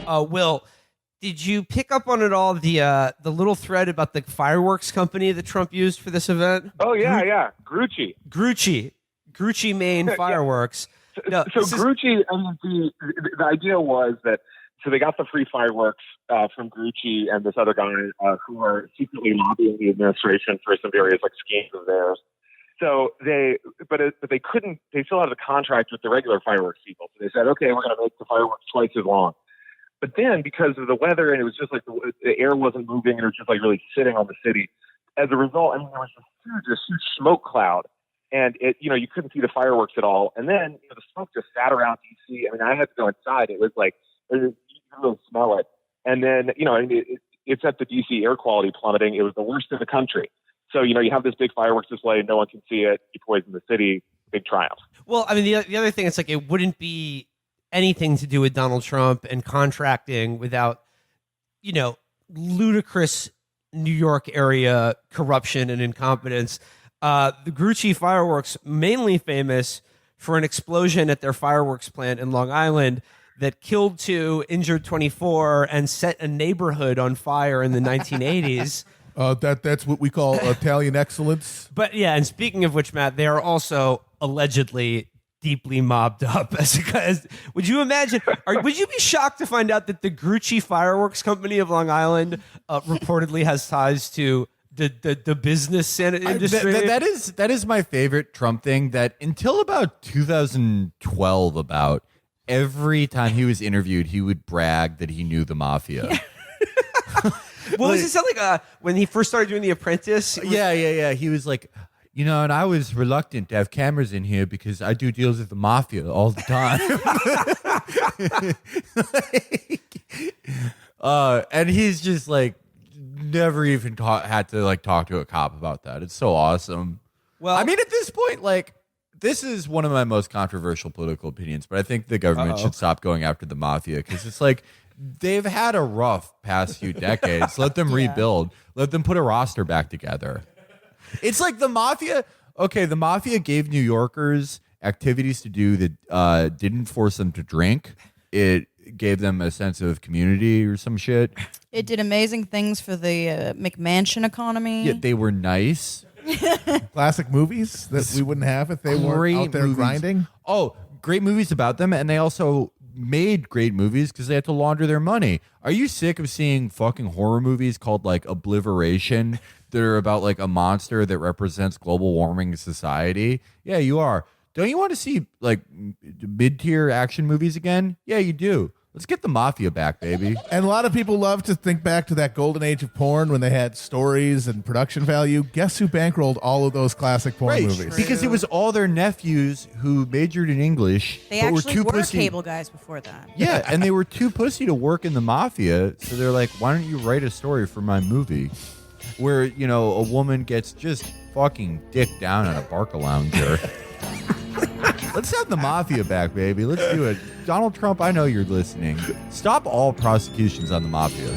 Will, did you pick up on it all, the little thread about the fireworks company that Trump used for this event? Oh, yeah. Grucci, Maine fireworks. So Grucci, the idea was that, so they got the free fireworks from Grucci and this other guy who are secretly lobbying the administration for some various schemes of theirs. So they couldn't, they still had a contract with the regular fireworks people. So they said, okay, we're going to make the fireworks twice as long. But then because of the weather and it was just the air wasn't moving and it was just really sitting on the city. As a result, there was this huge smoke cloud. And you couldn't see the fireworks at all. And then the smoke just sat around DC. I had to go inside. It was you could really smell it. And then it's at the DC air quality plummeting. It was the worst in the country. So you have this big fireworks display, no one can see it. You poison the city. Big triumph. Well, the other thing, it's it wouldn't be anything to do with Donald Trump and contracting without ludicrous New York area corruption and incompetence. The Grucci fireworks, mainly famous for an explosion at their fireworks plant in Long Island that killed 2, injured 24, and set a neighborhood on fire in the 1980s. That's what we call Italian excellence. But yeah, and speaking of which, Matt, they are also allegedly deeply mobbed up. Would you imagine? Would you be shocked to find out that the Grucci Fireworks Company of Long Island reportedly has ties to the business industry? That is my favorite Trump thing. That until about 2012, every time he was interviewed, he would brag that he knew the mafia. Yeah. Well, does it sound like when he first started doing The Apprentice? Yeah. He was like, and I was reluctant to have cameras in here because I do deals with the mafia all the time. And he's just never even had to talk to a cop about that. It's so awesome. Well, at this point, this is one of my most controversial political opinions, but I think the government should stop going after the mafia because it's they've had a rough past few decades. Let them rebuild. Let them put a roster back together. It's like the mafia. Okay, the mafia gave New Yorkers activities to do that didn't force them to drink. It gave them a sense of community or some shit. It did amazing things for the McMansion economy. Yeah, they were nice. Classic movies that we wouldn't have if they weren't out there grinding. Oh, great movies about them, and they also made great movies because they had to launder their money. Are you sick of seeing fucking horror movies called Obliviration that are about a monster that represents global warming society? Yeah, you are. Don't you want to see mid-tier action movies again? Yeah, you do. Let's get the mafia back, baby. And a lot of people love to think back to that golden age of porn when they had stories and production value. Guess who bankrolled all of those classic porn movies? Because it was all their nephews who majored in English. They actually were cable guys before that. Yeah, and they were too pussy to work in the mafia. So they're like, why don't you write a story for my movie where, a woman gets just fucking dicked down on a Barca lounger. Let's have the mafia back, baby. Let's do it. Donald Trump, I know you're listening. Stop all prosecutions on the mafia.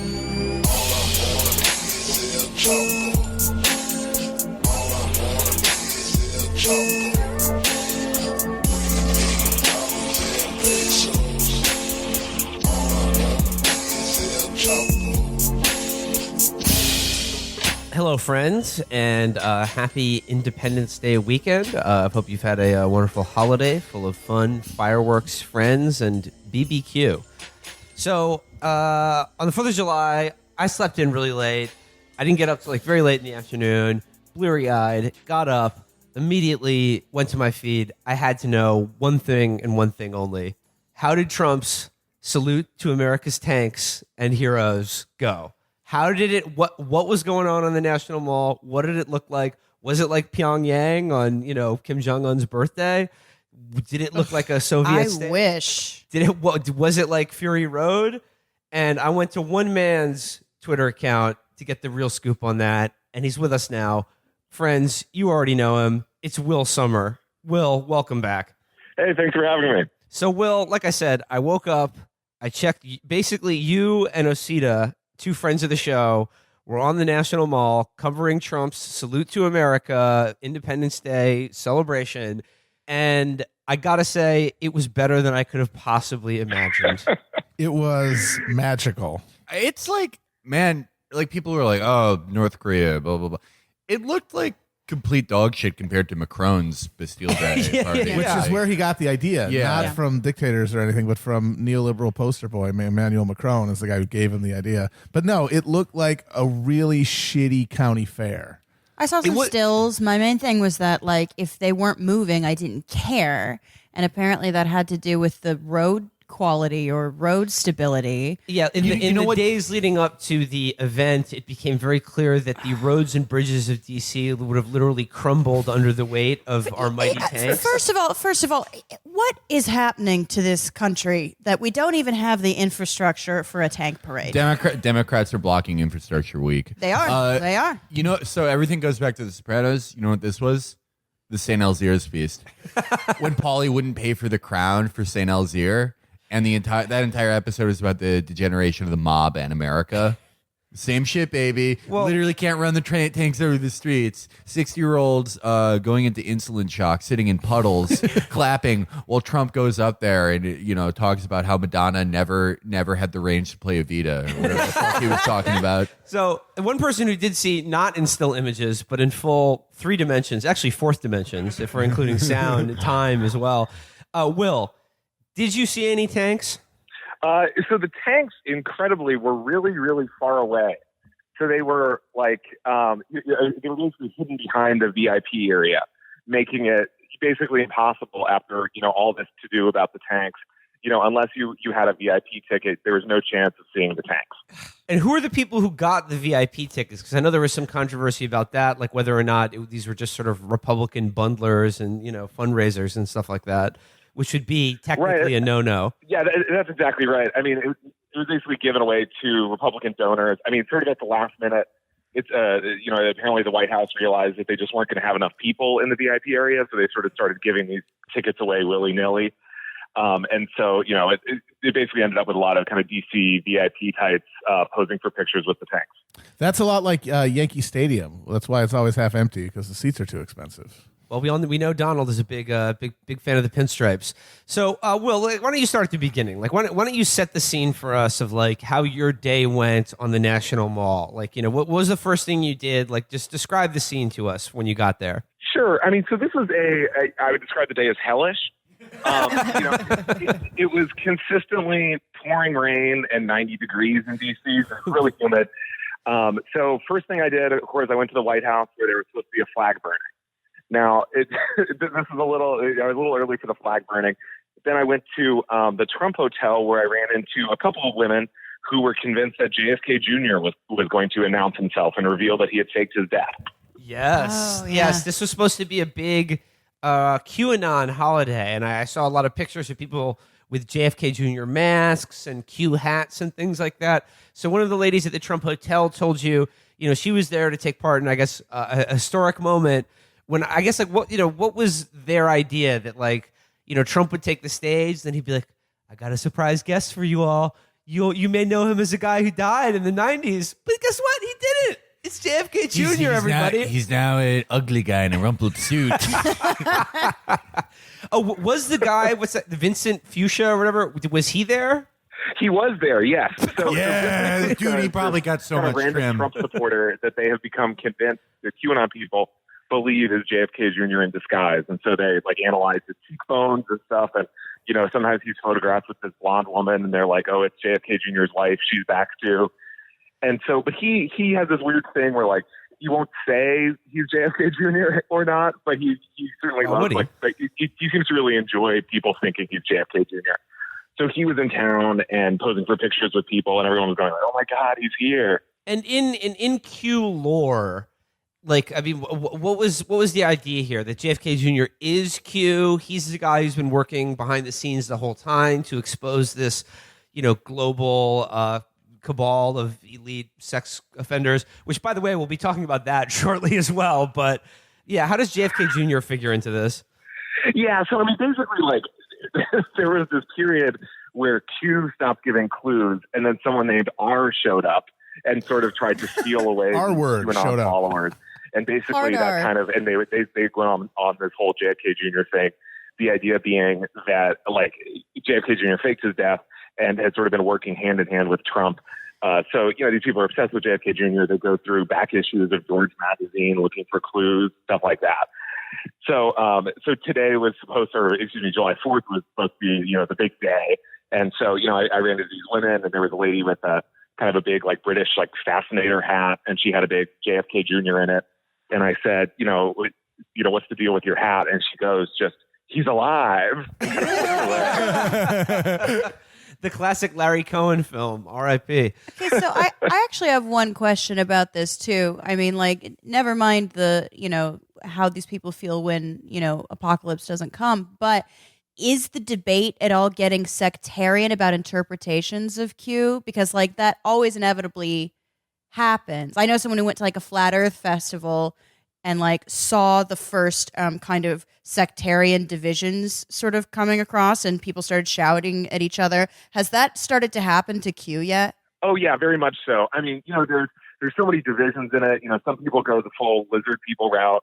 Hello, friends, and happy Independence Day weekend. I hope you've had a wonderful holiday full of fun, fireworks, friends, and BBQ. So, on the 4th of July, I slept in really late. I didn't get up till very late in the afternoon, bleary-eyed, got up, immediately went to my feed. I had to know one thing and one thing only. How did Trump's salute to America's tanks and heroes go? How did it? What was going on the National Mall? What did it look like? Was it like Pyongyang on Kim Jong-un's birthday? Did it look like a Soviet state? I wish. Was it like Fury Road? And I went to one man's Twitter account to get the real scoop on that, and he's with us now. Friends, you already know him. It's Will Sommer. Will, welcome back. Hey, thanks for having me. So, Will, like I said, I woke up, I checked. Basically, you and Osita, two friends of the show, were on the National Mall covering Trump's Salute to America, Independence Day celebration. And I got to say, it was better than I could have possibly imagined. It was magical. It's like, man, like people were like, oh, North Korea, blah, blah, blah. It looked like complete dog shit compared to Macron's Bastille Day party. Which is where he got the idea, not Yeah. from dictators or anything, but from neoliberal poster boy Emmanuel Macron is the guy who gave him the idea. But no, it looked like a really shitty county fair. I saw some stills. My main thing was that, like, if they weren't moving, I didn't care. And apparently that had to do with the road quality or road stability. Yeah, in the days leading up to the event, it became very clear that the roads and bridges of DC would have literally crumbled under the weight of our mighty tanks. First of all, what is happening to this country that we don't even have the infrastructure for a tank parade? Democrats are blocking Infrastructure Week. They are. They are. You know, so everything goes back to The Sopranos. You know what this was? The St. Elsier's feast. When Paulie wouldn't pay for the crown for St. Elsier, and that entire episode is about the degeneration of the mob and America. Same shit, baby. Well, literally can't run the tanks over the streets. 60-year-olds going into insulin shock, sitting in puddles, clapping while Trump goes up there and talks about how Madonna never had the range to play Evita or whatever the fuck he was talking about. So one person who did see not in still images, but in full 3 dimensions, actually 4th dimensions, if we're including sound and time as well. Will, did you see any tanks? So the tanks, incredibly, were really, really far away. So they were like, they were basically hidden behind the VIP area, making it basically impossible after, all this to do about the tanks. Unless you had a VIP ticket, there was no chance of seeing the tanks. And who are the people who got the VIP tickets? Because I know there was some controversy about that, like whether or not these were just sort of Republican bundlers and, fundraisers and stuff like that, which would be technically a no-no. Yeah, that's exactly right. I mean, it was basically given away to Republican donors. I mean, sort of at the last minute, it's apparently the White House realized that they just weren't going to have enough people in the VIP area, so they sort of started giving these tickets away willy-nilly. And so, it basically ended up with a lot of kind of DC VIP types posing for pictures with the tanks. That's a lot like Yankee Stadium. That's why it's always half empty, because the seats are too expensive. Well, we know Donald is a big fan of the pinstripes. So, Will, why don't you start at the beginning? Like, why don't you set the scene for us of like how your day went on the National Mall? Like, what was the first thing you did? Like, just describe the scene to us when you got there. Sure. I mean, so this was I would describe the day as hellish. It was consistently pouring rain and 90 degrees in DC. It was really humid. So first thing I did, of course, I went to the White House where there was supposed to be a flag burning. Now, this is I was a little early for the flag burning. Then I went to the Trump Hotel where I ran into a couple of women who were convinced that JFK Jr. was going to announce himself and reveal that he had faked his death. Yes. Oh, yeah. Yes. This was supposed to be a big QAnon holiday, and I saw a lot of pictures of people with JFK Jr. masks and Q hats and things like that. So one of the ladies at the Trump Hotel told you, she was there to take part in, I guess, a historic moment when I guess what was their idea that Trump would take the stage, then he'd be like, I got a surprise guest for you all. You may know him as a guy who died in the 90s, but guess what? He didn't. It's JFK Jr., everybody. He's now an ugly guy in a rumpled suit. Oh, was the guy, what's that, Vincent Fuchsia or whatever, was he there? He was there, yes. So, Dude, he probably got so much random trim. Trump supporter that they have become convinced that QAnon people believe is JFK Jr. in disguise. And so they analyze his cheekbones and stuff. And, sometimes he's photographed with this blonde woman and they're like, oh, it's JFK Jr.'s wife. She's back too. And so, but he has this weird thing where he won't say he's JFK Jr. or not, but he certainly loves, he seems to really enjoy people thinking he's JFK Jr. So he was in town and posing for pictures with people and everyone was going oh my God, he's here. And in Q lore, what was the idea here? That JFK Jr. is Q. He's the guy who's been working behind the scenes the whole time to expose this, global cabal of elite sex offenders. Which, by the way, we'll be talking about that shortly as well. But yeah, how does JFK Jr. figure into this? Yeah, so I mean, basically, there was this period where Q stopped giving clues, and then someone named R showed up and sort of tried to steal away R word showed up. Followers. And basically Harder. that kind of, and they went on this whole JFK Jr. thing. The idea being that JFK Jr. faked his death, and had sort of been working hand in hand with Trump. So, these people are obsessed with JFK Jr. They go through back issues of George magazine looking for clues, stuff like that. So, today was July 4th was supposed to be, the big day. And so, I ran into these women, and there was a lady with a kind of a big, like, British, like, fascinator hat, and she had a big JFK Jr. in it. And I said, what's the deal with your hat? And she goes, he's alive. The classic Larry Cohen film, R.I.P. Okay, so I actually have one question about this too. I mean, like, never mind the, how these people feel when, apocalypse doesn't come, but is the debate at all getting sectarian about interpretations of Q? Because, like, that always inevitably happens. I know someone who went to, like, a flat earth festival and, like, saw the first kind of sectarian divisions sort of coming across, and people started shouting at each other. Has that started to happen to Q yet? Oh, yeah, very much so. I mean, there's so many divisions in it. Some people go the full lizard people route.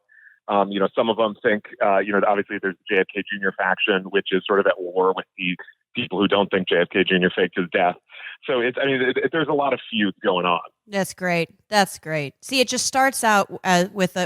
Some of them think, obviously there's the JFK Jr. faction, which is sort of at war with the people who don't think JFK Jr. faked his death. So there's a lot of feuds going on. That's great. That's great. See, it just starts out with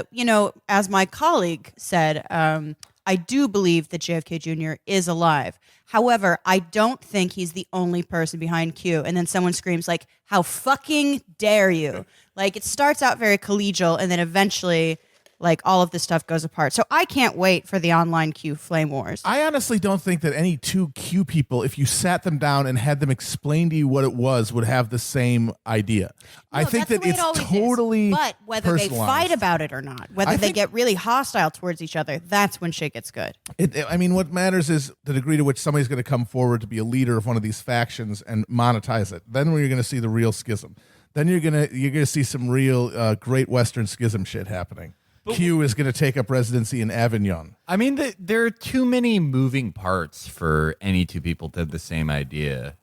as my colleague said, I do believe that JFK Jr. is alive. However, I don't think he's the only person behind Q. And then someone screams, like, how fucking dare you? Like, it starts out very collegial, and then eventually, like, all of this stuff goes apart. So I can't wait for the online Q flame wars. I honestly don't think that any two Q people, if you sat them down and had them explain to you what it was, would have the same idea. No, I think that it's totally But whether they fight about it or not, whether they get really hostile towards each other, that's when shit gets good. What matters is the degree to which somebody's going to come forward to be a leader of one of these factions and monetize it. Then you're going to see the real schism. Then you're gonna see some real Great Western Schism shit happening. Q is going to take up residency in Avignon. I mean, there are too many moving parts for any two people to have the same idea.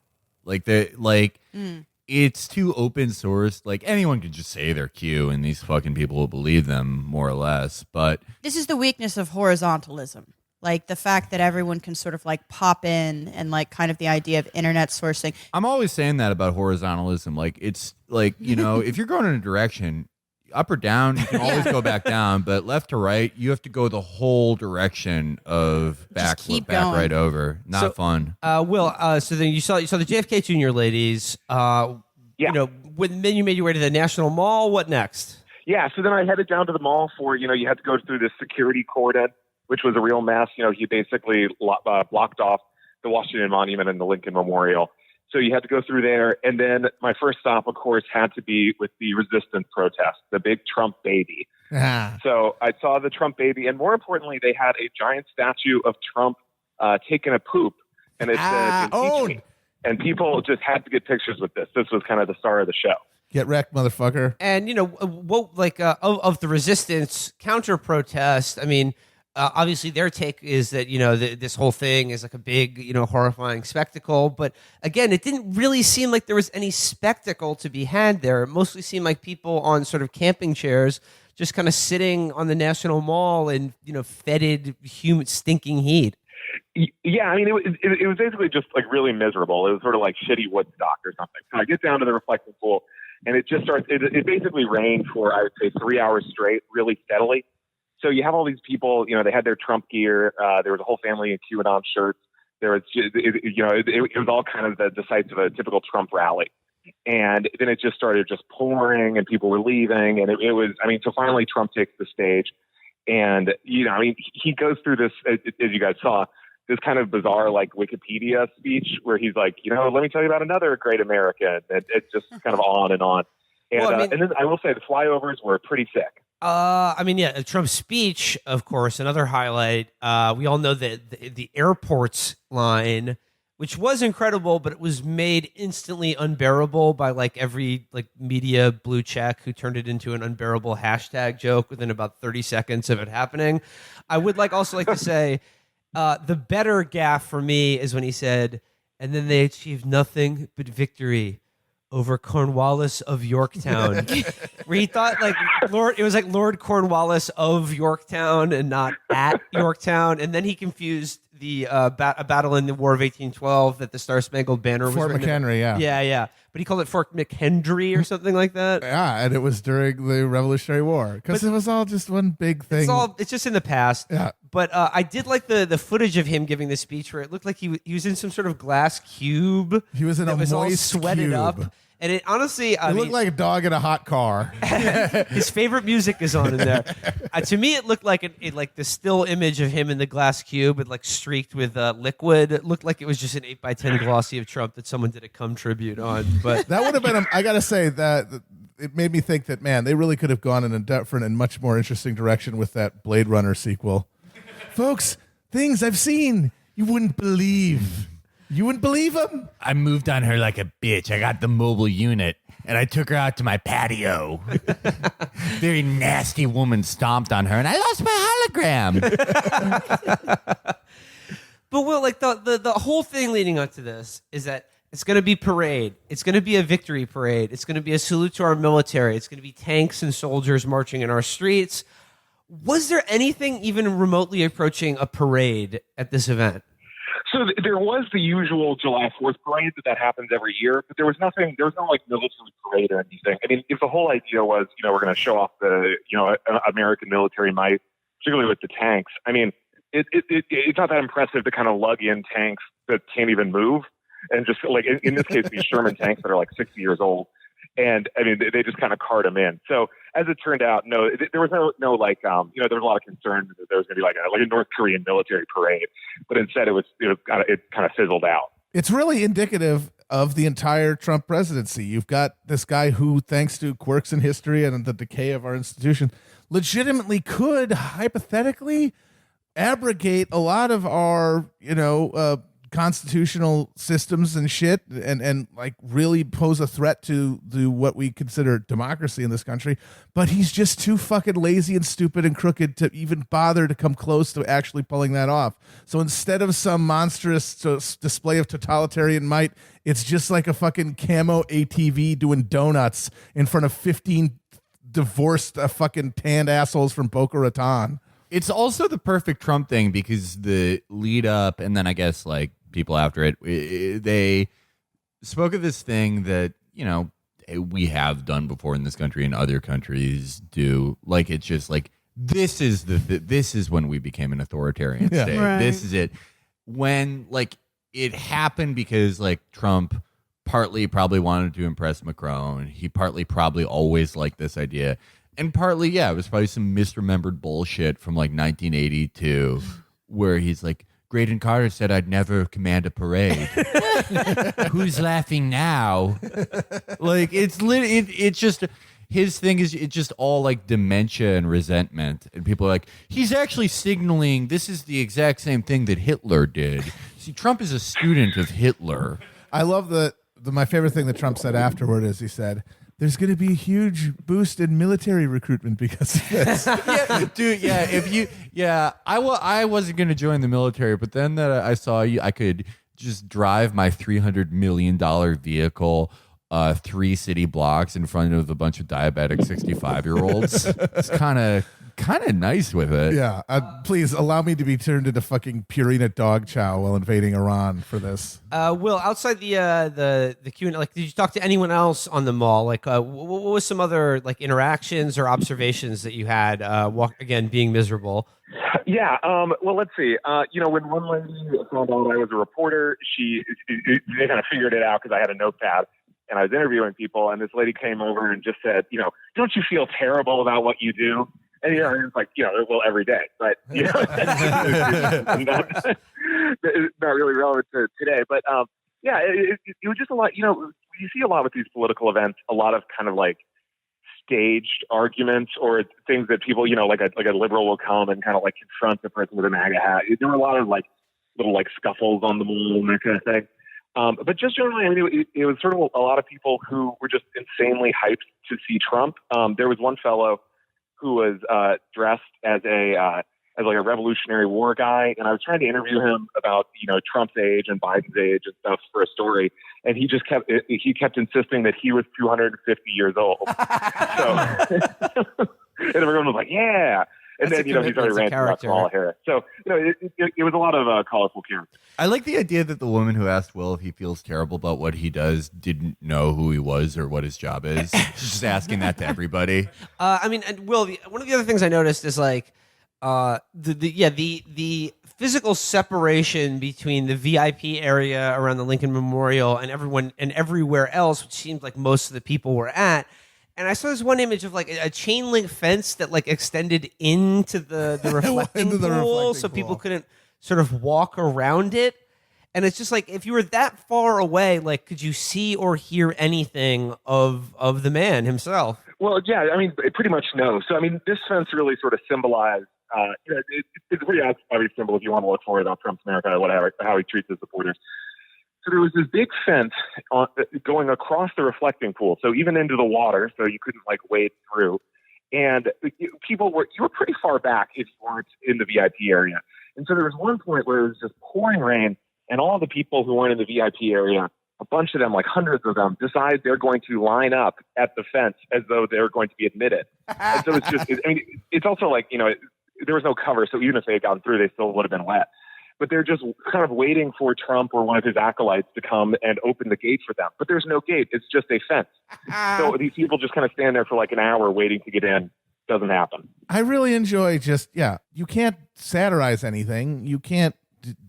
It's too open source. Like, anyone could just say they're Q, and these fucking people will believe them more or less. But this is the weakness of horizontalism. Like, the fact that everyone can sort of, like, pop in, and, like, kind of the idea of internet sourcing. I'm always saying that about horizontalism. Like, it's like, if you're going in a direction, up or down, you can always go back down, but left to right, you have to go the whole direction of back right over. Not fun. Will, so then you saw the JFK Jr. ladies. Then you made your way to the National Mall. What next? Yeah, so then I headed down to the mall for, you had to go through this security cordon, which was a real mess. He basically blocked off the Washington Monument and the Lincoln Memorial. So you had to go through there. And then my first stop, of course, had to be with the resistance protest, the big Trump baby. So I saw the Trump baby. And more importantly, they had a giant statue of Trump taking a poop. And it said, impeach me. And people just had to get pictures with this. This was kind of the star of the show. Get wrecked, motherfucker. And, of the resistance counter protest, I mean, obviously, their take is that, this whole thing is like a big, horrifying spectacle. But again, it didn't really seem like there was any spectacle to be had there. It mostly seemed like people on sort of camping chairs just kind of sitting on the National Mall in, fetid, humid, stinking heat. Yeah, I mean, it was basically just like really miserable. It was sort of like shitty Woodstock or something. So I get down to the reflecting pool, and it just starts, it basically rained for, I would say, 3 hours straight, really steadily. So you have all these people, they had their Trump gear. There was a whole family in QAnon shirts. There was, it was all kind of the sights of a typical Trump rally. And then it just started just pouring, and people were leaving. And it was, so finally Trump takes the stage. And, he goes through this, as you guys saw, this kind of bizarre, like, Wikipedia speech where he's like, let me tell you about another great American. And it's just kind of on and on. And, and then I will say the flyovers were pretty sick. Trump's speech, of course, another highlight. We all know that the airports line, which was incredible, but it was made instantly unbearable by like every like media blue check who turned it into an unbearable hashtag joke within about 30 seconds of it happening. I would also like to say the better gaffe for me is when he said, and then they achieved nothing but victory over Cornwallis of Yorktown, where he thought it was Lord Cornwallis of Yorktown and not at Yorktown. And then he confused a battle in the War of 1812 that the Star Spangled Banner was Fort written McHenry, yeah. But he called it Fort McHenry or something like that. Yeah, and it was during the Revolutionary War because it was all just one big thing. It's just in the past. Yeah. But I did like the footage of him giving the speech where it looked like he was in some sort of glass cube. He was in a all moist sweated cube. up. And it honestly, It looked like a dog in a hot car. his favorite music is on in there. To me, it looked like like the still image of him in the glass cube, like streaked with liquid. It looked like it was just an 8x10 glossy of Trump that someone did a cum tribute on. But That would have been. I gotta say that it made me think that they really could have gone in a different and much more interesting direction with that Blade Runner sequel. Folks, things I've seen you wouldn't believe. You wouldn't believe them? I moved on her like a bitch. I got the mobile unit, and I took her out to my patio. Very nasty woman stomped on her, and I lost my hologram. But Will, like the whole thing leading up to this is that it's going to be parade. It's going to be a victory parade. It's going to be a salute to our military. It's going to be tanks and soldiers marching in our streets. Was there anything even remotely approaching a parade at this event? So there was the usual July 4th parade that happens every year, but there was no like military parade or anything. I mean, if the whole idea was, we're going to show off the, American military might, particularly with the tanks. I mean, it's not that impressive to kind of lug in tanks that can't even move. And just like in this case, these Sherman tanks that are like 60 years old. And I mean, they just kind of cart them in. So as it turned out, no, there was no like, there was a lot of concern that there was going to be like a North Korean military parade, but instead it kind of fizzled out. It's really indicative of the entire Trump presidency. You've got this guy who, thanks to quirks in history and the decay of our institution, legitimately could hypothetically abrogate a lot of our, constitutional systems and shit and like really pose a threat to what we consider democracy in this country. But he's just too fucking lazy and stupid and crooked to even bother to come close to actually pulling that off. So instead of some monstrous display of totalitarian might, it's just like a fucking camo ATV doing donuts in front of 15 divorced fucking tanned assholes from Boca Raton. It's also the perfect Trump thing because the lead up and then I guess like people after it, they spoke of this thing that, we have done before in this country and other countries do. Like, it's just like, this is when we became an authoritarian state. Right. This is it. When like it happened because like Trump partly probably wanted to impress Macron. He partly probably always liked this idea. And partly, it was probably some misremembered bullshit from like 1982 where he's like, Graydon Carter said I'd never command a parade. Who's laughing now? Like, it's just, his thing is, it's just all like dementia and resentment. And people are like, he's actually signaling this is the exact same thing that Hitler did. See, Trump is a student of Hitler. I love my favorite thing that Trump said afterward is he said, there's going to be a huge boost in military recruitment because of this. I wasn't going to join the military, but then that I saw I could just drive my $300 million vehicle 3 city blocks in front of a bunch of diabetic 65-year-olds. It's kind of nice with it. Yeah. Please allow me to be turned into fucking Purina dog chow while invading Iran for this. Will, outside the Q&A, like, did you talk to anyone else on the mall? Like, what was some other like interactions or observations that you had? Again, being miserable. Yeah. Well, let's see. When one lady found out I was a reporter, they kind of figured it out because I had a notepad. And I was interviewing people, and this lady came over and just said, don't you feel terrible about what you do? And it's like, well, every day, but it's not really relevant to today. But it was just a lot. You see a lot with these political events, a lot of kind of like staged arguments or things that people, like a liberal will come and kind of like confront the person with a MAGA hat. There were a lot of like little like scuffles on the mall and that kind of thing. But just generally, I mean, it was sort of a lot of people who were just insanely hyped to see Trump. There was one fellow who was dressed as a Revolutionary War guy, and I was trying to interview him about Trump's age and Biden's age and stuff for a story, and he kept insisting that he was 250 years old. So and everyone was like, yeah. And then, he's already ranting about Kamala Harris. So, it was a lot of colorful characters. I like the idea that the woman who asked Will if he feels terrible about what he does didn't know who he was or what his job is. She's just asking that to everybody. And Will, one of the other things I noticed is like the physical separation between the VIP area around the Lincoln Memorial and everyone and everywhere else, which seemed like most of the people were at. And I saw this one image of like a chain link fence that like extended into the reflecting pool, so people couldn't sort of walk around it. And it's just like, if you were that far away, like, could you see or hear anything of the man himself? Well, yeah, pretty much no. So, this fence really sort of symbolized, it's a pretty obvious symbol if you want to look for it about Trump's America or whatever, how he treats his supporters. So there was this big fence going across the reflecting pool, so even into the water, so you couldn't like wade through. And you were pretty far back if you weren't in the VIP area. And so there was one point where it was just pouring rain, and all the people who weren't in the VIP area, a bunch of them, like hundreds of them, decide they're going to line up at the fence as though they're going to be admitted. And so it's also like, there was no cover, so even if they had gotten through, they still would have been wet. But they're just kind of waiting for Trump or one of his acolytes to come and open the gate for them. But there's no gate. It's just a fence. So these people just kind of stand there for like an hour waiting to get in. Doesn't happen. I really enjoy you can't satirize anything. You can't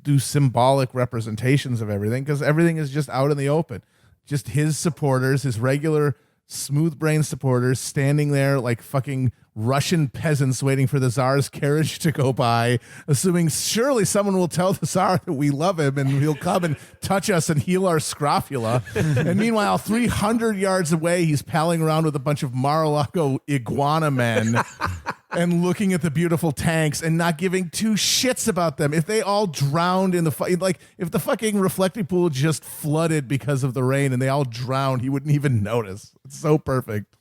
do symbolic representations of everything because everything is just out in the open. Just his supporters, his regular smooth-brained supporters standing there like fucking Russian peasants waiting for the Tsar's carriage to go by, assuming surely someone will tell the Tsar that we love him and he'll come and touch us and heal our scrofula. And meanwhile, 300 yards away, he's palling around with a bunch of Mar-a-Lago iguana men and looking at the beautiful tanks and not giving two shits about them. If they all drowned in the if the fucking reflecting pool just flooded because of the rain and they all drowned, he wouldn't even notice. It's so perfect.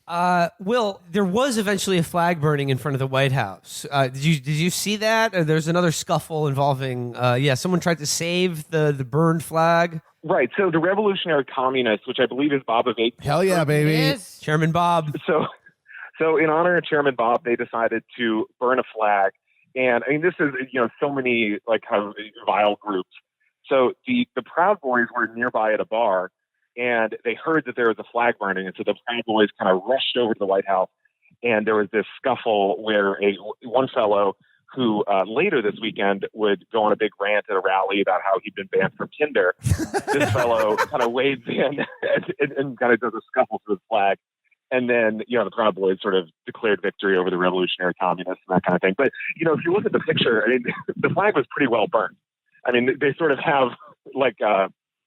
Will, there was eventually a flag burning in front of the White House. Did you see that? Or there's another scuffle involving someone tried to save the burned flag. Right. So the Revolutionary Communists, which I believe is Bob Evate. Hell yeah, baby. Yes. Chairman Bob. So in honor of Chairman Bob, they decided to burn a flag. And this is, so many like kind of vile groups. So the Proud Boys were nearby at a bar and they heard that there was a flag burning. And so the Proud Boys kind of rushed over to the White House. And there was this scuffle where one fellow who later this weekend would go on a big rant at a rally about how he'd been banned from Tinder. This fellow kind of wades in and kind of does a scuffle to the flag. And then, the Proud Boys sort of declared victory over the Revolutionary Communists and that kind of thing. But, if you look at the picture, the flag was pretty well burned. They sort of have like,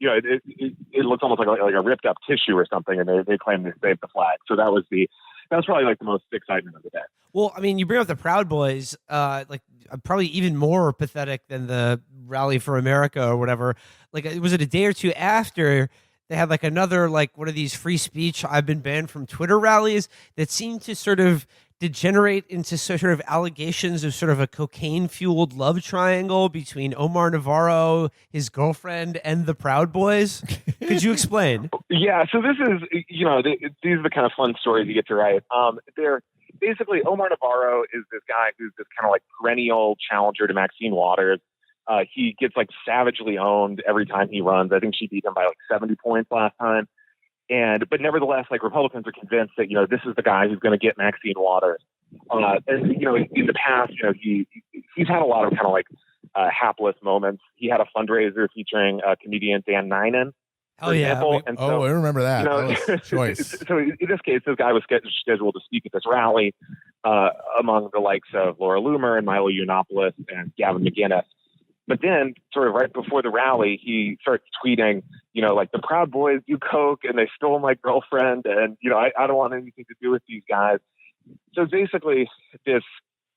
it looks almost like a ripped up tissue or something, and they claim they saved the flag. So that was probably like the most excitement of the day. Well, you bring up the Proud Boys, probably even more pathetic than the Rally for America or whatever. Like, was it a day or two after they had like another like one of these free speech I've been banned from Twitter rallies that seemed to sort of degenerate into sort of allegations of sort of a cocaine-fueled love triangle between Omar Navarro, his girlfriend, and the Proud Boys. Could you explain? Yeah, so this is, these are the kind of fun stories you get to write. They're basically, Omar Navarro is this guy who's this kind of like perennial challenger to Maxine Waters. He gets like savagely owned every time he runs. I think she beat him by like 70 points last time. But nevertheless, like Republicans are convinced that, this is the guy who's going to get Maxine Waters. And, in the past, he's had a lot of kind of like hapless moments. He had a fundraiser featuring comedian Dan Ninen. Oh, yeah. I remember that. That was choice. So in this case, this guy was scheduled to speak at this rally among the likes of Laura Loomer and Milo Yiannopoulos and Gavin McInnes. But then, sort of right before the rally, he starts tweeting, like the Proud Boys do coke and they stole my girlfriend, and I don't want anything to do with these guys. So basically,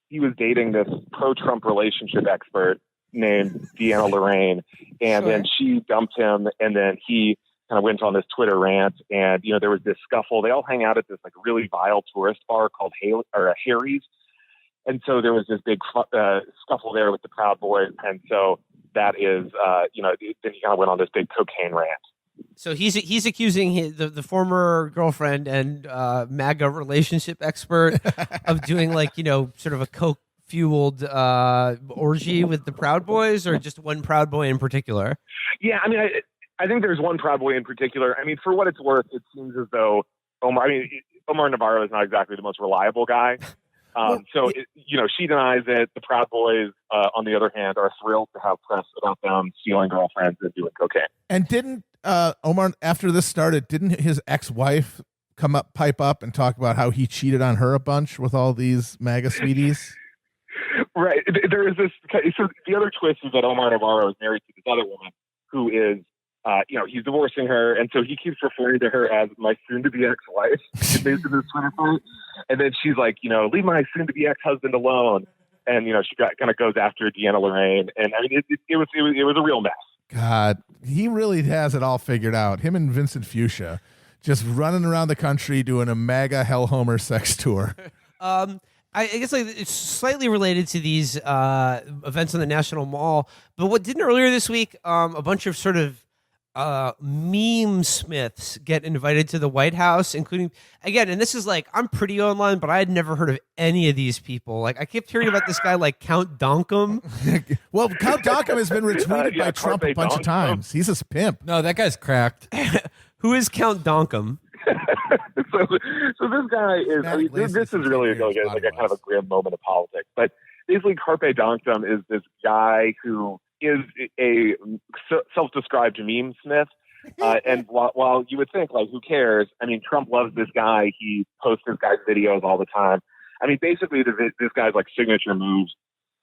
he was dating this pro-Trump relationship expert named Deanna Lorraine, and then she dumped him, and then he kind of went on this Twitter rant, and there was this scuffle. They all hang out at this like really vile tourist bar called Harry's. And so there was this big scuffle there with the Proud Boys. And so that is, then he kind of went on this big cocaine rant. So he's accusing the former girlfriend and MAGA relationship expert of doing like, sort of a fueled orgy with the Proud Boys, or just one Proud Boy in particular? Yeah, I mean, I think there's one Proud Boy in particular. I mean, for what it's worth, it seems as though Omar Navarro is not exactly the most reliable guy. She denies it. The Proud Boys, on the other hand, are thrilled to have press about them stealing girlfriends and doing cocaine. And didn't Omar, after this started, didn't his ex-wife pipe up and talk about how he cheated on her a bunch with all these MAGA sweeties? Right. There is this. So the other twist is that Omar Navarro is married to this other woman who is, he's divorcing her, and so he keeps referring to her as my soon-to-be ex-wife in this Twitter fight. And then she's like, leave my soon-to-be ex-husband alone. And she kind of goes after Deanna Lorraine, and I mean, it was a real mess. God, he really has it all figured out. Him and Vincent Fuchsia just running around the country doing a MAGA Hellhomer sex tour. I guess it's slightly related to these events on the National Mall, but what didn't earlier this week, a bunch of sort of meme smiths get invited to the White House, including, again, and this is like, I'm pretty online, but I had never heard of any of these people. Like, I kept hearing about this guy like Count Donkum. Well, Count Donkum has been retweeted by Trump a bunch of times. He's a pimp. No, that guy's cracked. Who is Count Donkum? so this guy is. This is really like a kind of a grim moment of politics. But basically, Carpe Donkum is this guy who is a self-described meme smith. And while you would think, like, who cares? I mean, Trump loves this guy. He posts this guy's videos all the time. I mean, basically, this guy's like signature move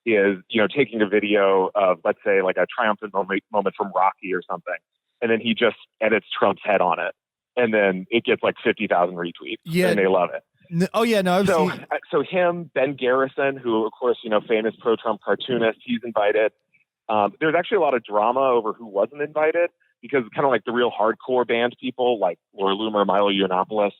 is taking a video of, let's say, like a triumphant moment from Rocky or something, and then he just edits Trump's head on it. And then it gets like 50,000 retweets, and they love it. So him, Ben Garrison, who, of course, famous pro-Trump cartoonist, he's invited. There's actually a lot of drama over who wasn't invited, because kind of like the real hardcore band people, like Laura Loomer, Milo Yiannopoulos,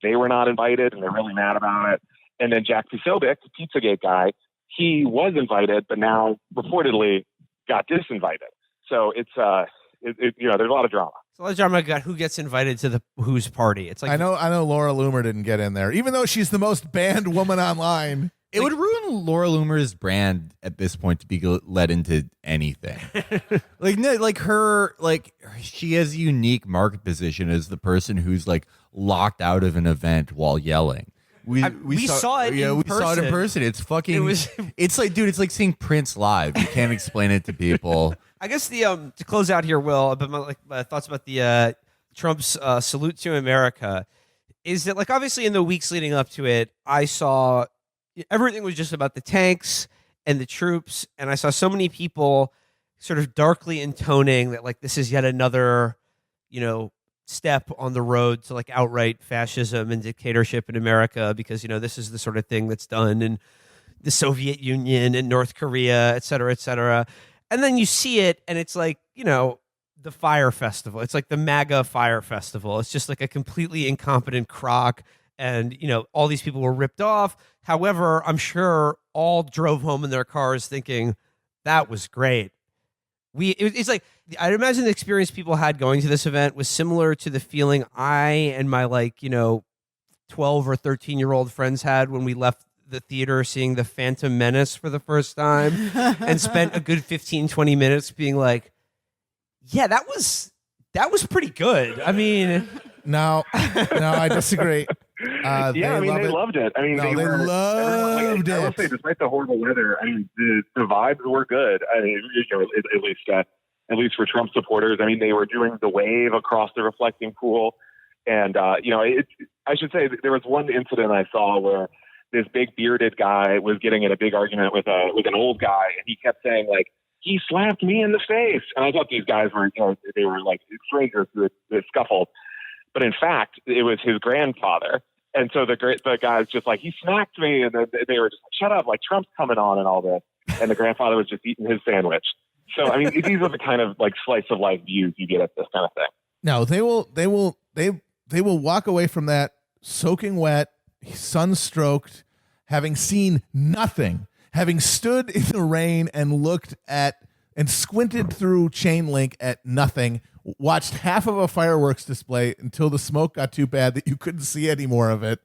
they were not invited, and they're really mad about it. And then Jack Posobiec, the Pizzagate guy, he was invited, but now reportedly got disinvited. So it's there's a lot of drama. So a lot of drama got who gets invited to the whose party. It's like, I know Laura Loomer didn't get in there, even though she's the most banned woman online. It would ruin Laura Loomer's brand at this point to be led into anything. She has a unique market position as the person who's like locked out of an event while yelling. We saw it. Yeah, we saw it in person. It's fucking. It's like, dude, it's like seeing Prince live. You can't explain it to people. I guess to close out here, Will, about my thoughts about the Trump's salute to America is that, like, obviously in the weeks leading up to it, I saw everything was just about the tanks and the troops, and I saw so many people sort of darkly intoning that, like, this is yet another, step on the road to like outright fascism and dictatorship in America, because this is the sort of thing that's done in the Soviet Union and North Korea, et cetera, et cetera. And then you see it, and it's like, the Fire Festival. It's like the MAGA Fire Festival. It's just like a completely incompetent crock, and all these people were ripped off. However, I'm sure all drove home in their cars thinking that was great. It's like, I'd imagine the experience people had going to this event was similar to the feeling I and my 12 or 13-year-old friends had when we left the theater seeing The Phantom Menace for the first time and spent a good 15, 20 minutes being like, yeah, that was pretty good. I mean, no, I disagree. They loved it. I mean, they loved it. I will say, despite the horrible weather, I mean, the vibes were good. I mean, at least for Trump supporters. I mean, they were doing the wave across the reflecting pool, and I should say there was one incident I saw where this big bearded guy was getting in a big argument with an old guy, and he kept saying, like, he slapped me in the face. And I thought these guys were, they were like strangers who had scuffled. But in fact, it was his grandfather. And so the guy's just like, he smacked me. And then they were just like, shut up, like Trump's coming on and all this. And the grandfather was just eating his sandwich. So, I mean, these are the kind of like slice of life views you get at this kind of thing. No, they will walk away from that soaking wet, sunstroked, having seen nothing, having stood in the rain and looked at and squinted through chain link at nothing, watched half of a fireworks display until the smoke got too bad that you couldn't see any more of it,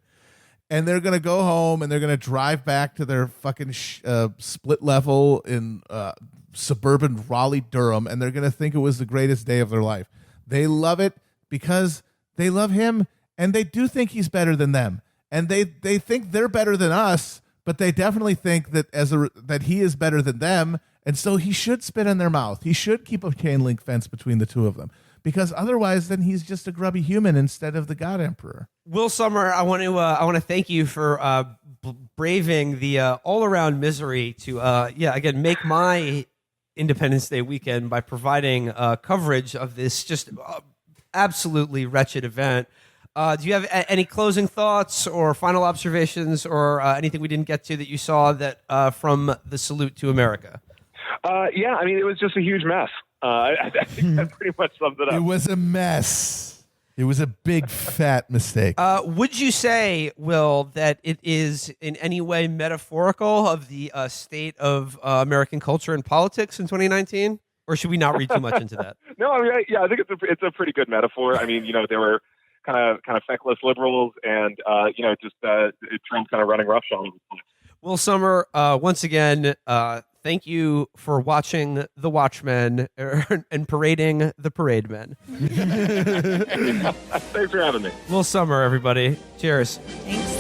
and they're going to go home and they're going to drive back to their fucking split level in suburban Raleigh-Durham, and they're going to think it was the greatest day of their life. They love it because they love him, and they do think he's better than them. And they think they're better than us, but they definitely think that that he is better than them, and so he should spit in their mouth. He should keep a chain link fence between the two of them, because otherwise, then he's just a grubby human instead of the God Emperor. Will Sommer, I want to thank you for braving the all around misery to again make my Independence Day weekend by providing coverage of this just absolutely wretched event. Do you have any closing thoughts or final observations or anything we didn't get to that you saw that from the salute to America? Yeah, I mean, it was just a huge mess. I think that pretty much sums it up. It was a mess. It was a big, fat mistake. Would you say, Will, that it is in any way metaphorical of the state of American culture and politics in 2019? Or should we not read too much into that? No, I mean, I think it's a pretty good metaphor. I mean, there were kind of feckless liberals and, just Trump kind of running roughshod. Will Sommer, once again, thank you for watching The Watchmen and parading the Parade Men. Thanks for having me. Will Sommer, everybody. Cheers. Thanks.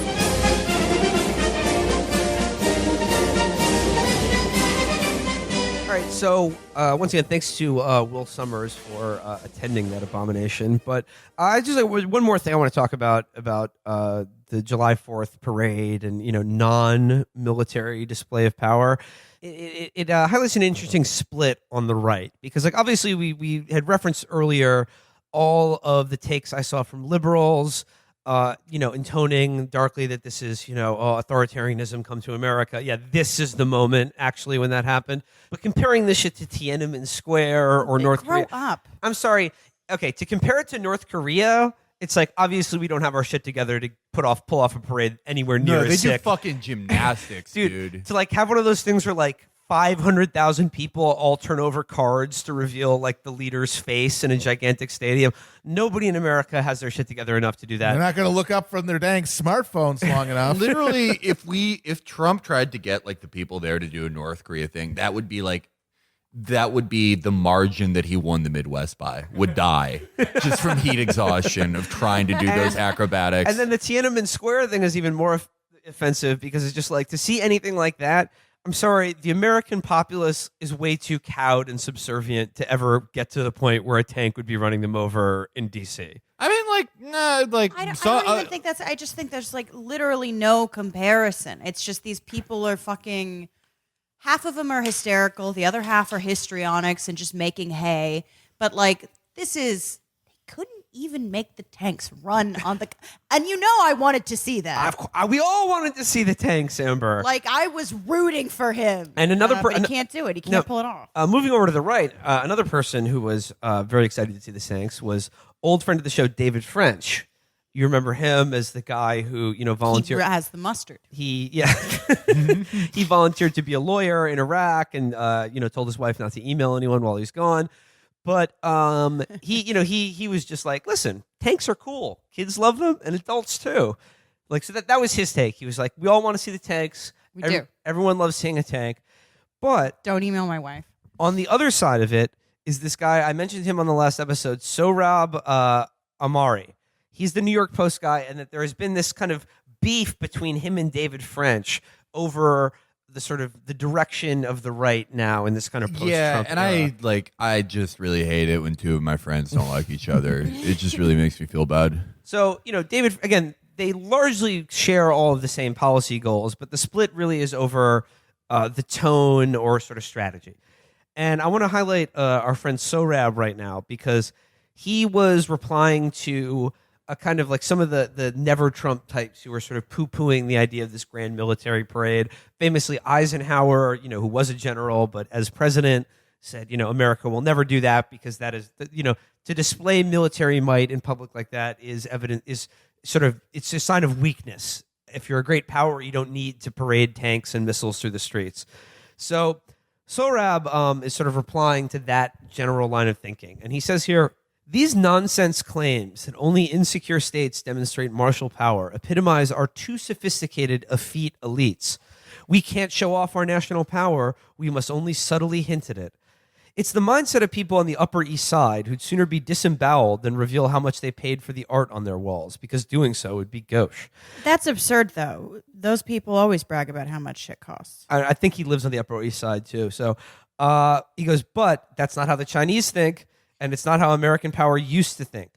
All right, so once again, thanks to Will Sommers for attending that abomination. But I just one more thing I want to talk about the July 4th parade and non-military display of power. It highlights an interesting split on the right because, like, obviously we had referenced earlier all of the takes I saw from liberals. Intoning darkly that this is, authoritarianism come to America. Yeah, this is the moment, actually, when that happened. But comparing this shit to Tiananmen Square or North Korea. Grow up. I'm sorry. Okay, to compare it to North Korea, it's like, obviously, we don't have our shit together to pull off a parade anywhere near No, they as do sick. fucking gymnastics, dude. To, like, have one of those things where, like, 500,000 people all turn over cards to reveal like the leader's face in a gigantic stadium. Nobody in America has their shit together enough to do that. They're not going to look up from their dang smartphones long enough. Literally, if Trump tried to get like the people there to do a North Korea thing, that would be the margin that he won the Midwest by, would die just from heat exhaustion of trying to do those acrobatics. And then the Tiananmen Square thing is even more offensive because it's just like, to see anything like that, I'm sorry, the American populace is way too cowed and subservient to ever get to the point where a tank would be running them over in D.C. I mean, I don't even think that's. I just think there's like literally no comparison. It's just these people are fucking. Half of them are hysterical. The other half are histrionics and just making hay. But like, this is. They couldn't even make the tanks run on the. And I wanted to see that. We all wanted to see the tanks, Amber. Like, I was rooting for him. And another but he can't do it. He can't pull it off. Moving over to the right, another person who was very excited to see the tanks was old friend of the show, David French. You remember him as the guy who, volunteered. He has the mustard. He volunteered to be a lawyer in Iraq and, told his wife not to email anyone while he's gone. But he was just like, listen, tanks are cool. Kids love them and adults too. Like, so that was his take. He was like, we all want to see the tanks. We do. Everyone loves seeing a tank. But don't email my wife. On the other side of it is this guy. I mentioned him on the last episode, Saurabh Amari. He's the New York Post guy, and that there has been this kind of beef between him and David French over the sort of the direction of the right now in this kind of post-Trump and era. I just really hate it when two of my friends don't like each other. It just really makes me feel bad. So, David, again, they largely share all of the same policy goals, but the split really is over the tone or sort of strategy. And I want to highlight our friend Saurabh right now because he was replying to a kind of like some of the never Trump types who were sort of poo-pooing the idea of this grand military parade. Famously, Eisenhower, who was a general, but as president said, America will never do that because that is, to display military might in public like that is it's a sign of weakness. If you're a great power, you don't need to parade tanks and missiles through the streets. So Saurabh is sort of replying to that general line of thinking. And he says here, These nonsense claims that only insecure states demonstrate martial power epitomize our too sophisticated, effete elites. We can't show off our national power. We must only subtly hint at it. It's the mindset of people on the Upper East Side who'd sooner be disemboweled than reveal how much they paid for the art on their walls, because doing so would be gauche. That's absurd, though. Those people always brag about how much shit costs. I think he lives on the Upper East Side, too. So he goes, but that's not how the Chinese think, and it's not how American power used to think.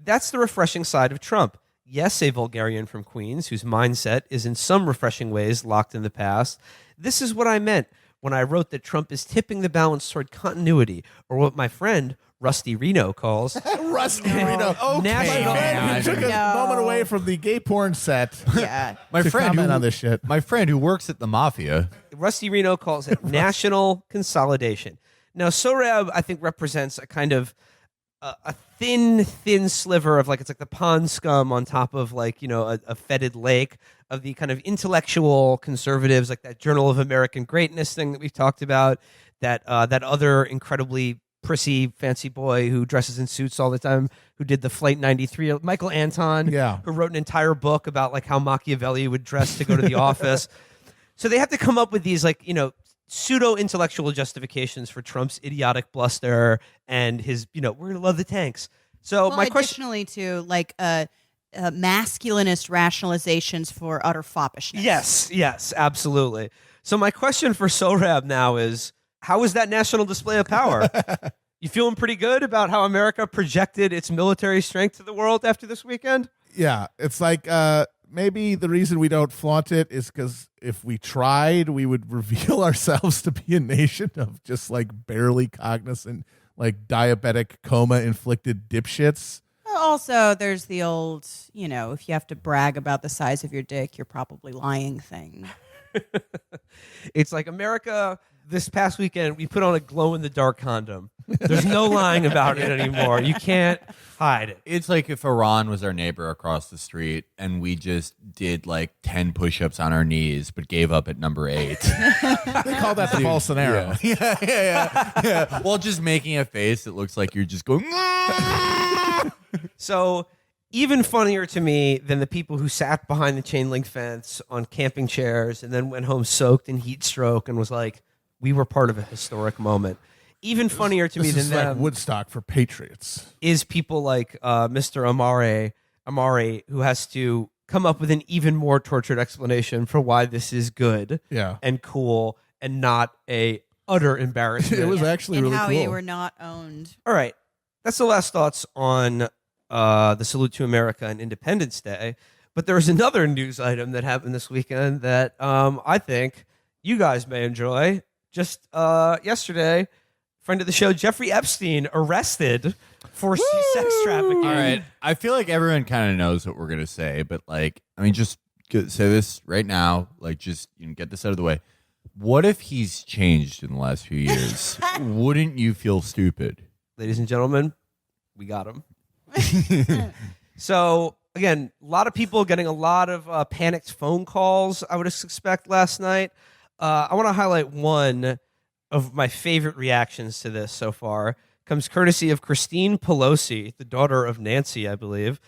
That's the refreshing side of Trump. Yes, a vulgarian from Queens, whose mindset is in some refreshing ways locked in the past. This is what I meant when I wrote that Trump is tipping the balance toward continuity, or what my friend Rusty Reno calls Rusty Reno. Okay, My friend who took a moment away from the gay porn set. Yeah. My to friend comment who, on this shit. My friend who works at the mafia. Rusty Reno calls it national consolidation. Now, Saurabh, I think, represents a kind of a thin sliver of it's like the pond scum on top of a fetid lake of the kind of intellectual conservatives, like that Journal of American Greatness thing that we've talked about, that other incredibly prissy fancy boy who dresses in suits all the time, who did the Flight 93, Michael Anton, who wrote an entire book about how Machiavelli would dress to go to the office. So they have to come up with these pseudo-intellectual justifications for Trump's idiotic bluster and his, we're going to love the tanks. So my question... Additionally to masculinist rationalizations for utter foppishness. Yes, absolutely. So my question for Saurabh now is, how is that national display of power? You feeling pretty good about how America projected its military strength to the world after this weekend? Yeah, it's maybe the reason we don't flaunt it is because if we tried, we would reveal ourselves to be a nation of just barely cognizant, diabetic coma inflicted dipshits. Also, there's the old, if you have to brag about the size of your dick, you're probably lying thing. It's like America, this past weekend, we put on a glow-in-the-dark condom. There's no lying about it anymore. You can't hide it. It's like if Iran was our neighbor across the street and we just did 10 push-ups on our knees but gave up at number 8. They call that the Bolsonaro. Yeah. Well, just making a face that looks like you're just going... So... even funnier to me than the people who sat behind the chain link fence on camping chairs and then went home soaked in heat stroke and was like, we were part of a historic moment. Even funnier to me than them Woodstock for patriots is people like Mr. Amari, who has to come up with an even more tortured explanation for why this is good and cool and not a utter embarrassment. It was actually and really how cool. you were not owned. All right. That's the last thoughts on the Salute to America and Independence Day. But there was another news item that happened this weekend that I think you guys may enjoy. Just yesterday, friend of the show, Jeffrey Epstein, arrested for sex trafficking. All right. I feel like everyone kind of knows what we're going to say, but just say this right now. Just get this out of the way. What if he's changed in the last few years? Wouldn't you feel stupid? Ladies and gentlemen, we got him. So, again, a lot of people getting a lot of panicked phone calls, I would expect, last night. I want to highlight one of my favorite reactions to this so far. Comes courtesy of Christine Pelosi, the daughter of Nancy, I believe,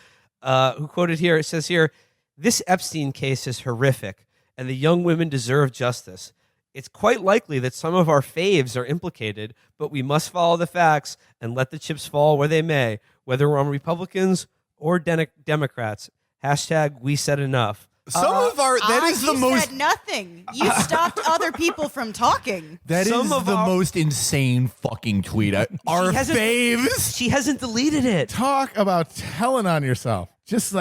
who quoted here. It says here, "This Epstein case is horrific, and the young women deserve justice. It's quite likely that some of our faves are implicated, but we must follow the facts and let the chips fall where they may, whether we're on Republicans or Democrats. Hashtag we said enough." Some of our You said nothing. You stopped other people from talking. That is the most insane fucking tweet. Our faves. She hasn't deleted it. Talk about telling on yourself. Just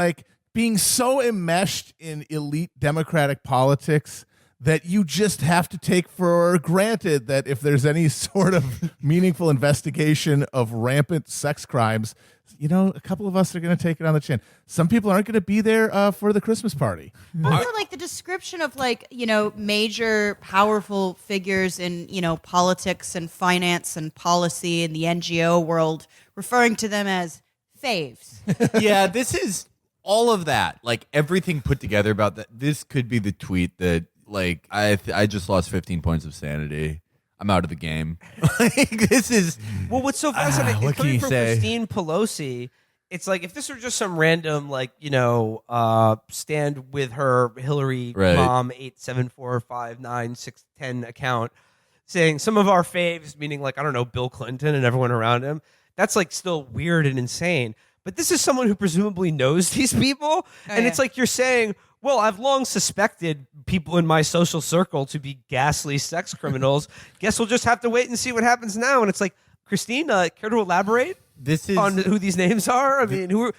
being so enmeshed in elite Democratic politics that you just have to take for granted that if there's any sort of meaningful investigation of rampant sex crimes, a couple of us are going to take it on the chin. Some people aren't going to be there for the Christmas party. Also, the description of major powerful figures in politics and finance and policy in the NGO world, referring to them as faves. Yeah, this is all of that. Everything put together about that. This could be the tweet that I just lost 15 points of sanity. I'm out of the game. Like, this is Well, what's so fascinating what is can coming you from say? Christine Pelosi. It's like if this were just some random, like, stand with her Hillary Right. mom 87459 account saying some of our faves, meaning like, I don't know, Bill Clinton and everyone around him. That's like still weird and insane. But this is someone who presumably knows these people. And it's like you're saying, well, I've long suspected people in my social circle to be ghastly sex criminals. Guess we'll just have to wait and see what happens now. And it's like, Christine, care to elaborate This is on who these names are? I mean, who?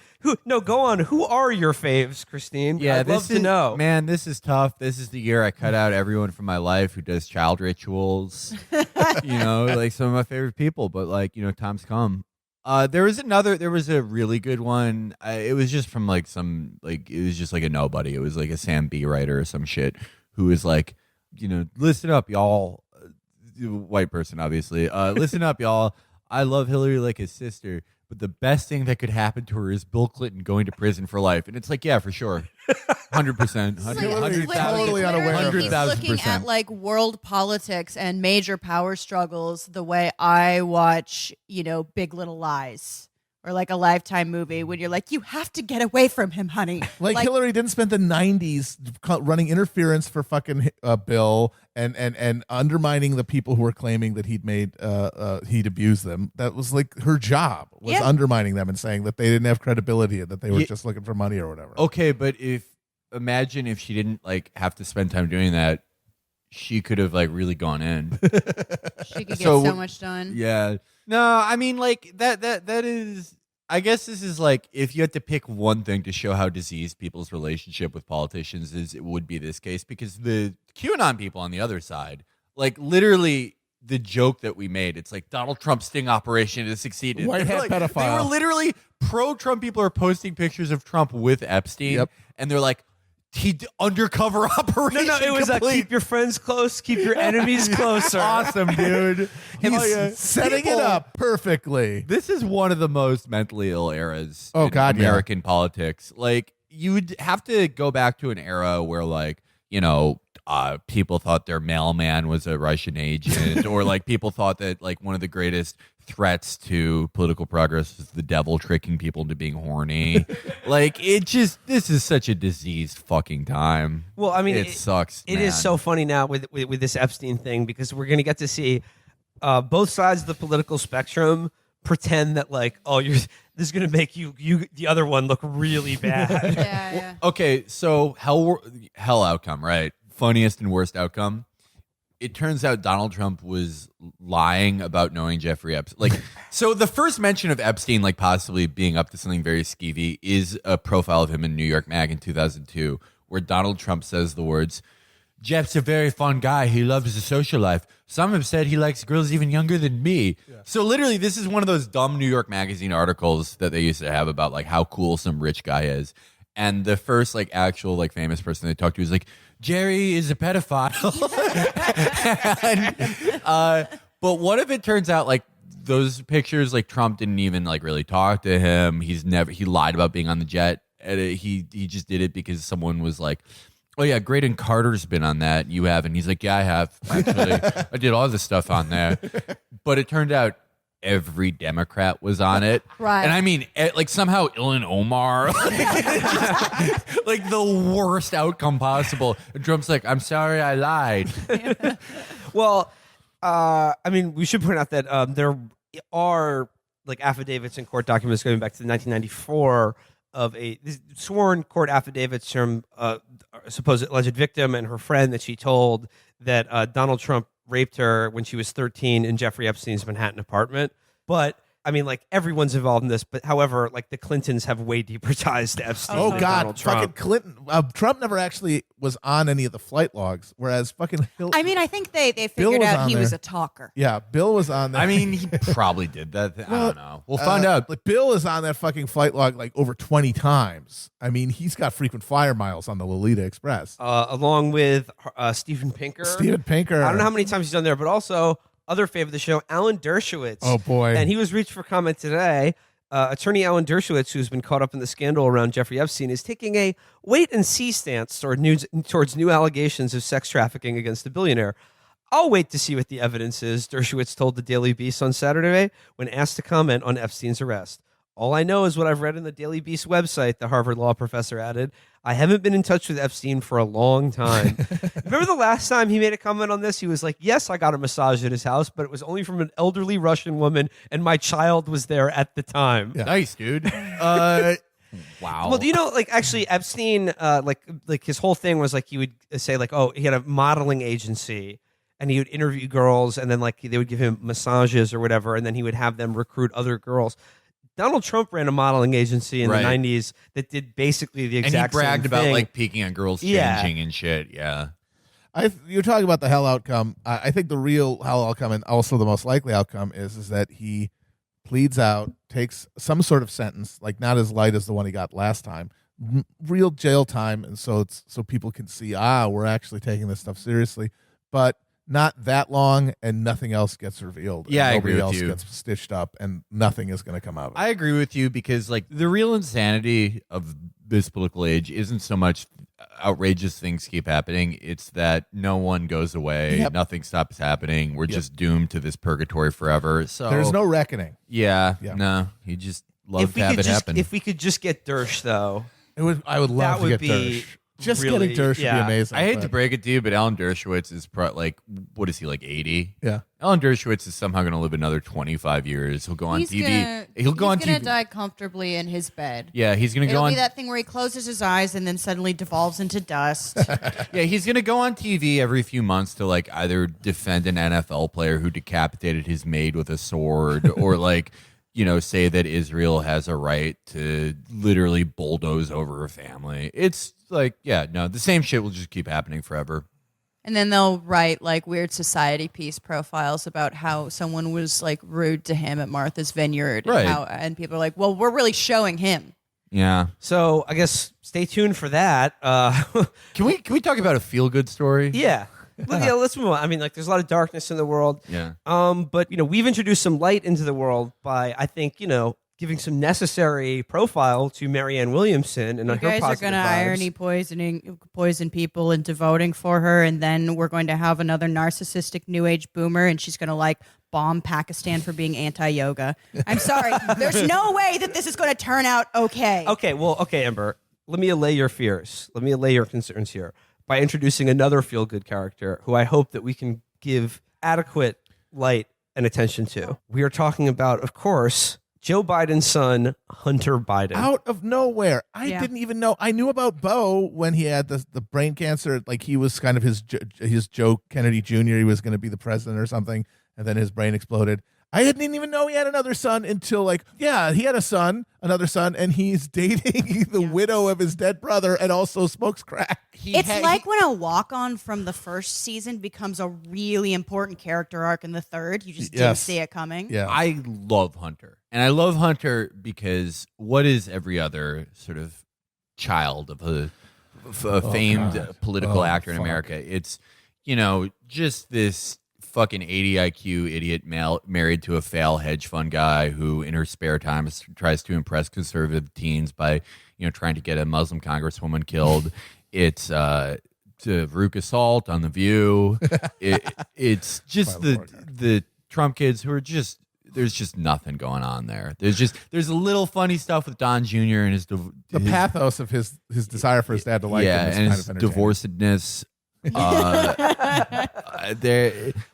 No, go on. Who are your faves, Christine? Yeah, I'd love to know. Man, this is tough. This is the year I cut out everyone from my life who does child rituals. Like some of my favorite people, but like, time's come. There was a really good one. It was just from like it was just like a nobody. It was like a Sam B writer or some shit who was like, listen up, y'all. White person, obviously. Listen up, y'all. I love Hillary like his sister, but the best thing that could happen to her is Bill Clinton going to prison for life. And it's like, yeah, for sure. 100%. Totally unaware of He's this. looking at like world politics and major power struggles the way I watch, Big Little Lies. Or like a Lifetime movie when you're like, you have to get away from him, honey. Like Hillary didn't spend the 90s running interference for fucking Bill and undermining the people who were claiming that he'd abused them. That was like her job, was undermining them and saying that they didn't have credibility and that they were just looking for money or whatever. Okay, but imagine if she didn't like have to spend time doing that, she could have like really gone in. She could get so much done. Yeah. No, I mean like that is, I guess this is like, if you had to pick one thing to show how diseased people's relationship with politicians is, it would be this case, because the QAnon people on the other side, like literally the joke that we made, it's like Donald Trump's sting operation has succeeded. White hat pedophile. They were literally pro-Trump people are posting pictures of Trump with Epstein, and they're like, undercover operation. No, it was keep your friends close, keep your enemies closer. Awesome, dude. He's setting it up perfectly. This is one of the most mentally ill eras in God, American politics. Like, you'd have to go back to an era where, like, people thought their mailman was a Russian agent, or like people thought that like one of the greatest threats to political progress is the devil tricking people into being horny. Like, this is such a diseased fucking time. Well, I mean, it sucks. It is so funny now with this Epstein thing, because we're going to get to see both sides of the political spectrum pretend that like, this is going to make you the other one look really bad. Yeah. Okay, so hell outcome, right? Funniest and worst outcome. It turns out Donald Trump was lying about knowing Jeffrey Epstein. Like, so the first mention of Epstein, like possibly being up to something very skeevy, is a profile of him in New York Mag in 2002, where Donald Trump says the words, "Jeff's a very fun guy. He loves the social life. Some have said he likes girls even younger than me." Yeah. So literally, this is one of those dumb New York Magazine articles that they used to have about like how cool some rich guy is. And the first like actual like famous person they talked to was like, "Jerry is a pedophile." But what if it turns out like those pictures, like Trump didn't even like really talk to him. He lied about being on the jet. And he just did it because someone was like, "Oh yeah, Graydon Carter's been on that. You haven't." He's like, "Yeah, I have. Actually, I did all this stuff on there." But it turned out every Democrat was on it. Right. And I mean, like somehow Ilhan Omar, like the worst outcome possible. And Trump's like, "I'm sorry, I lied." Well, I mean, we should point out that there are like affidavits and court documents going back to 1994 of sworn court affidavits from supposed alleged victim and her friend that she told that Donald Trump raped her when she was 13 in Jeffrey Epstein's Manhattan apartment. But I mean, like, everyone's involved in this, but however, like, the Clintons have way deeper ties to Epstein than Donald Trump. Fucking Clinton. Trump never actually was on any of the flight logs, whereas fucking I mean, I think they figured out he was a talker. Yeah, Bill was on there. I mean, he probably did that. I don't know. We'll find out. Like, Bill is on that fucking flight log like over 20 times. I mean, he's got frequent flyer miles on the Lolita Express. Along with Steven Pinker. Steven Pinker. I don't know how many times he's on there, but also other fave of the show, Alan Dershowitz. Oh, boy. And he was reached for comment today. Attorney Alan Dershowitz, who's been caught up in the scandal around Jeffrey Epstein, is taking a wait-and-see stance towards new allegations of sex trafficking against the billionaire. I'll wait to see what the evidence is, Dershowitz told the Daily Beast on Saturday when asked to comment on Epstein's arrest. All I know is what I've read in the Daily Beast website, the Harvard law professor added. I haven't been in touch with Epstein for a long time. Remember the last time he made a comment on this? He was like, yes, I got a massage at his house, but it was only from an elderly Russian woman, and my child was there at the time. Yeah. Nice, dude. Wow. Well, do you know, like, actually, Epstein, like his whole thing was like he would say, like, oh, he had a modeling agency, and he would interview girls, and then like they would give him massages or whatever, and then he would have them recruit other girls. Donald Trump ran a modeling agency in the 90s that did basically the exact same thing. And he bragged about like peeking on girls changing and shit. Yeah. You're talking about the hell outcome. I think the real hell outcome, and also the most likely outcome, is that he pleads out, takes some sort of sentence, like not as light as the one he got last time, real jail time, and so people can see, we're actually taking this stuff seriously, but not that long, and nothing else gets revealed. Yeah, and I agree with nobody you. else gets stitched up, and nothing is going to come out of it. I agree with you because like the real insanity of this political age isn't so much outrageous things keep happening. It's that no one goes away. Yep. Nothing stops happening. We're just doomed to this purgatory forever. So There's no reckoning. Yeah. Yeah. No. You just love to have it happen. If we could just get Dersh, though. I would love to get Dersh. Just really, getting Dersh would be amazing. I hate to break it to you, but Alan Dershowitz is like, what is he, like 80? Yeah. Alan Dershowitz is somehow going to live another 25 years. He'll go on TV. He'll go on TV. He's going to die comfortably in his bed. Yeah, he's going to go on. It'll be that thing where he closes his eyes and then suddenly devolves into dust. Yeah, he's going to go on TV every few months to like either defend an NFL player who decapitated his maid with a sword or like, say that Israel has a right to literally bulldoze over her family. It's like, the same shit will just keep happening forever. And then they'll write like weird society piece profiles about how someone was like rude to him at Martha's Vineyard. Right. And people are like, well, we're really showing him. Yeah. So I guess stay tuned for that. Can we talk about a feel-good story? Yeah. Let's move on. I mean, like, there's a lot of darkness in the world. Yeah. But we've introduced some light into the world by, I think, giving some necessary profile to Marianne Williamson and You her guys are positive going to vibes. poison people into voting for her, and then we're going to have another narcissistic new age boomer, and she's going to like bomb Pakistan for being anti-yoga. I'm sorry. There's no way that this is going to turn out okay. Okay, Amber. Let me allay your fears. Let me allay your concerns here by introducing another feel-good character who I hope that we can give adequate light and attention to. We are talking about, of course, Joe Biden's son, Hunter Biden. Out of nowhere. I didn't even know. I knew about Bo when he had the brain cancer. Like he was kind of his Joe Kennedy Jr. He was going to be the president or something. And then his brain exploded. I didn't even know he had another son until he had another son, and he's dating the widow of his dead brother and also smokes crack. It's like when a walk-on from the first season becomes a really important character arc in the third. You just didn't see it coming. Yeah. I love Hunter. And I love Hunter because what is every other sort of child of a famed political actor in America? It's, just this fucking 80 IQ idiot married to a fail hedge fund guy who in her spare time tries to impress conservative teens by, trying to get a Muslim congresswoman killed. It's Veruca Salt on The View. It's just the Trump kids who are just, there's just nothing going on there. There's a little funny stuff with Don Jr. and his pathos of his desire for his dad to like him is and kind his of entertaining. divorcedness.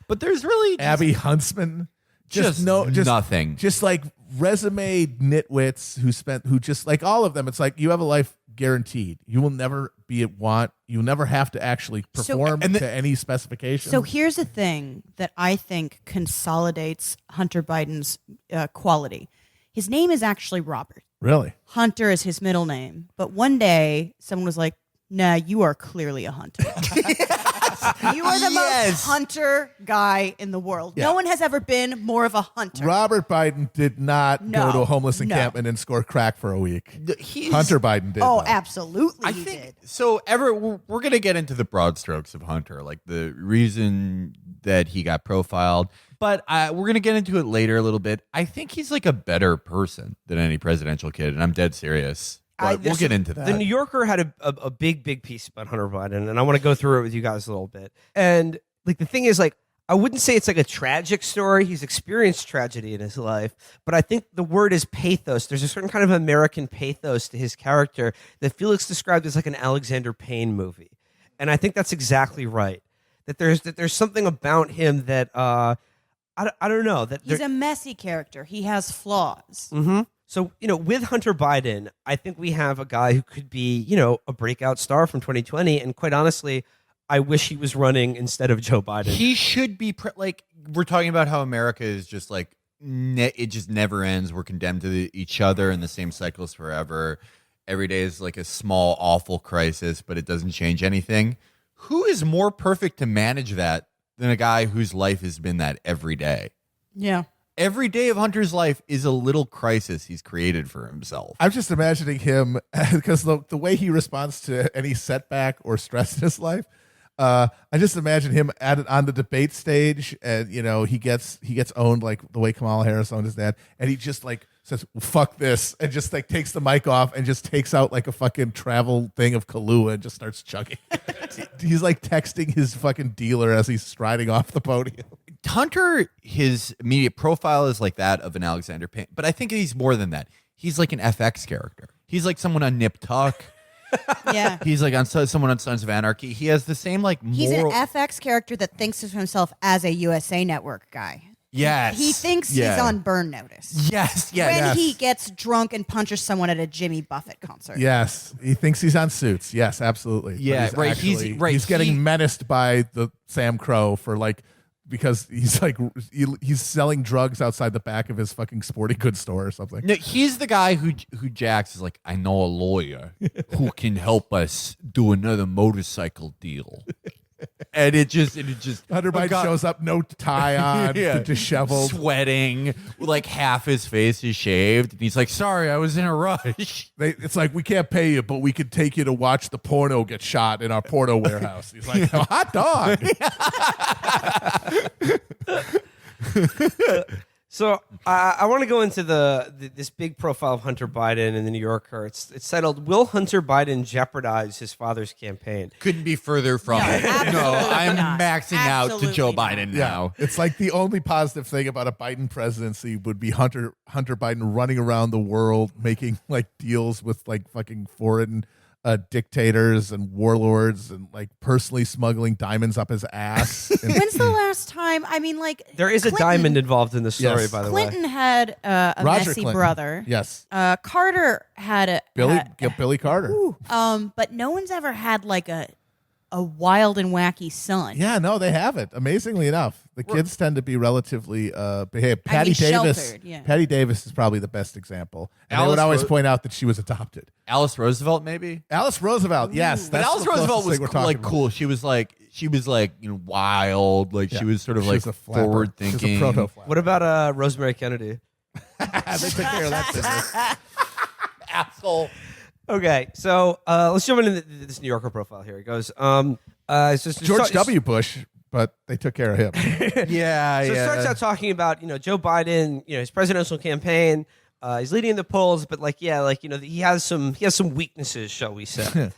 But there's really Abby Huntsman, just nothing. Just like resume nitwits who just like all of them. It's like you have a life guaranteed. You will never be at want. You'll never have to actually perform to any specification. So here's the thing that I think consolidates Hunter Biden's quality. His name is actually Robert. Really? Hunter is his middle name. But one day someone was like, nah, you are clearly a hunter. You are the most hunter guy in the world. Yeah. No one has ever been more of a hunter. Robert Biden did not go to a homeless encampment and score crack for a week. Hunter Biden did. Oh, though. absolutely. I think so. We're going to get into the broad strokes of Hunter, like the reason that he got profiled. But we're going to get into it later a little bit. I think he's like a better person than any presidential kid, and I'm dead serious. But we'll get into that. The New Yorker had a big piece about Hunter Biden, and I want to go through it with you guys a little bit. And like the thing is, like, I wouldn't say it's like a tragic story. He's experienced tragedy in his life, but I think the word is pathos. There's a certain kind of American pathos to his character that Felix described as like an Alexander Payne movie. And I think that's exactly right. That there's something about him that I don't know. That he's a messy character. He has flaws. Mm-hmm. So, with Hunter Biden, I think we have a guy who could be, a breakout star from 2020. And quite honestly, I wish he was running instead of Joe Biden. He should be, we're talking about how America is just like, it just never ends. We're condemned to each other in the same cycles forever. Every day is like a small, awful crisis, but it doesn't change anything. Who is more perfect to manage that than a guy whose life has been that every day? Yeah. Every day of Hunter's life is a little crisis he's created for himself. I'm just imagining him, because the way he responds to any setback or stress in his life, I just imagine him on the debate stage, and he gets owned like the way Kamala Harris owned his dad, and he just like says, well, "Fuck this," and just like takes the mic off and just takes out like a fucking travel thing of Kahlua and just starts chugging. He's like texting his fucking dealer as he's striding off the podium. Hunter, his immediate profile is like that of an Alexander Payne, but I think he's more than that. He's like an FX character. He's like someone on Nip Tuck. Yeah. He's like someone on Sons of Anarchy. He has the same like moral... He's an FX character that thinks of himself as a USA Network guy. Yes. He thinks he's on burn notice. Yes. When he gets drunk and punches someone at a Jimmy Buffett concert. Yes. He thinks he's on Suits. Yes, absolutely. Yeah, But right. He's getting menaced by the Sam Crow for like, because he's like he's selling drugs outside the back of his fucking sporting goods store or something. No, he's the guy who Jax is like, I know a lawyer who can help us do another motorcycle deal. And it just Hunter Biden shows up, no tie on, disheveled, sweating, like half his face is shaved, and he's like, "Sorry, I was in a rush." It's like, we can't pay you, but we could take you to watch the porno get shot in our porno warehouse. He's like, oh, hot dog. So I want to go into this big profile of Hunter Biden in the New Yorker. It's titled, "Will Hunter Biden Jeopardize His Father's Campaign?" Couldn't be further from it. No, I'm maxing out to Joe Biden now. It's like the only positive thing about a Biden presidency would be Hunter Biden running around the world making like deals with like fucking foreign dictators and warlords and like personally smuggling diamonds up his ass. When's the last time? I mean, like, There is a diamond involved in the story, Yes. by the way. Clinton had a Roger messy Clinton. brother. Yes. Carter had a Billy Carter. but no one's ever had like a wild and wacky son. Yeah, no, they haven't. Amazingly enough, the kids tend to be relatively behaved. Patty Davis. sheltered, yeah. Patty Davis is probably the best example. And I Alice would always Ro- point out that she was adopted. Alice Roosevelt, maybe. Alice Roosevelt, yes, But that's Alice the Roosevelt closest was thing we're talking like about. cool. She was like wild. Like she was sort of She like was a flapper. forward She was a thinking. proto-flapper. What about Rosemary Kennedy? They took care of that business. Asshole. Okay, so let's jump into this New Yorker profile here. It goes, it's just George W. Bush, but they took care of him. Yeah, So it starts out talking about Joe Biden, his presidential campaign. He's leading the polls, but he has some weaknesses, shall we say?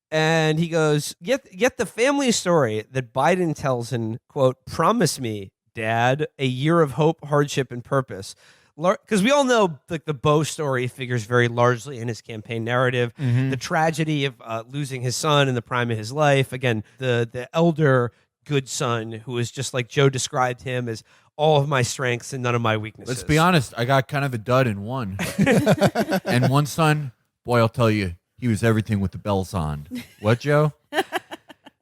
And he goes, get the family story that Biden tells in quote, "Promise me, Dad, a year of hope, hardship, and purpose." Because we all know the Beau story figures very largely in his campaign narrative. The tragedy of losing his son in the prime of his life. Again, the elder good son who is just like Joe described him as all of my strengths and none of my weaknesses. Let's be honest. I got kind of a dud in one. And one son, boy, I'll tell you, he was everything with the bells on. What, Joe?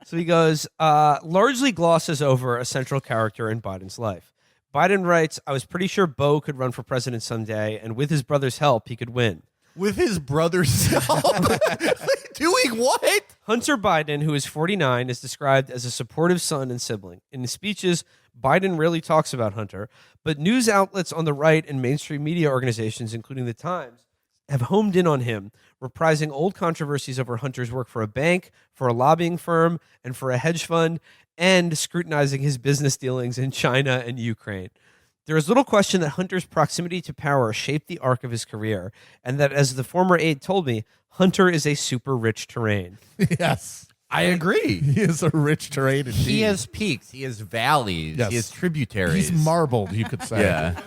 So he goes, largely glosses over a central character in Biden's life. Biden writes, "I was pretty sure Beau could run for president someday, and with his brother's help, he could win." With his brother's help? Doing what? Hunter Biden, who is 49, is described as a supportive son and sibling. In his speeches, Biden rarely talks about Hunter, but news outlets on the right and mainstream media organizations, including The Times, have homed in on him, reprising old controversies over Hunter's work for a bank, for a lobbying firm, and for a hedge fund, and scrutinizing his business dealings in China and Ukraine. There is little question that Hunter's proximity to power shaped the arc of his career, and that, as the former aide told me, Hunter is a super rich terrain. Yes. I agree. He is a rich terrain indeed. He has peaks. He has valleys. Yes. He has tributaries. He's marbled, you could say. Yeah.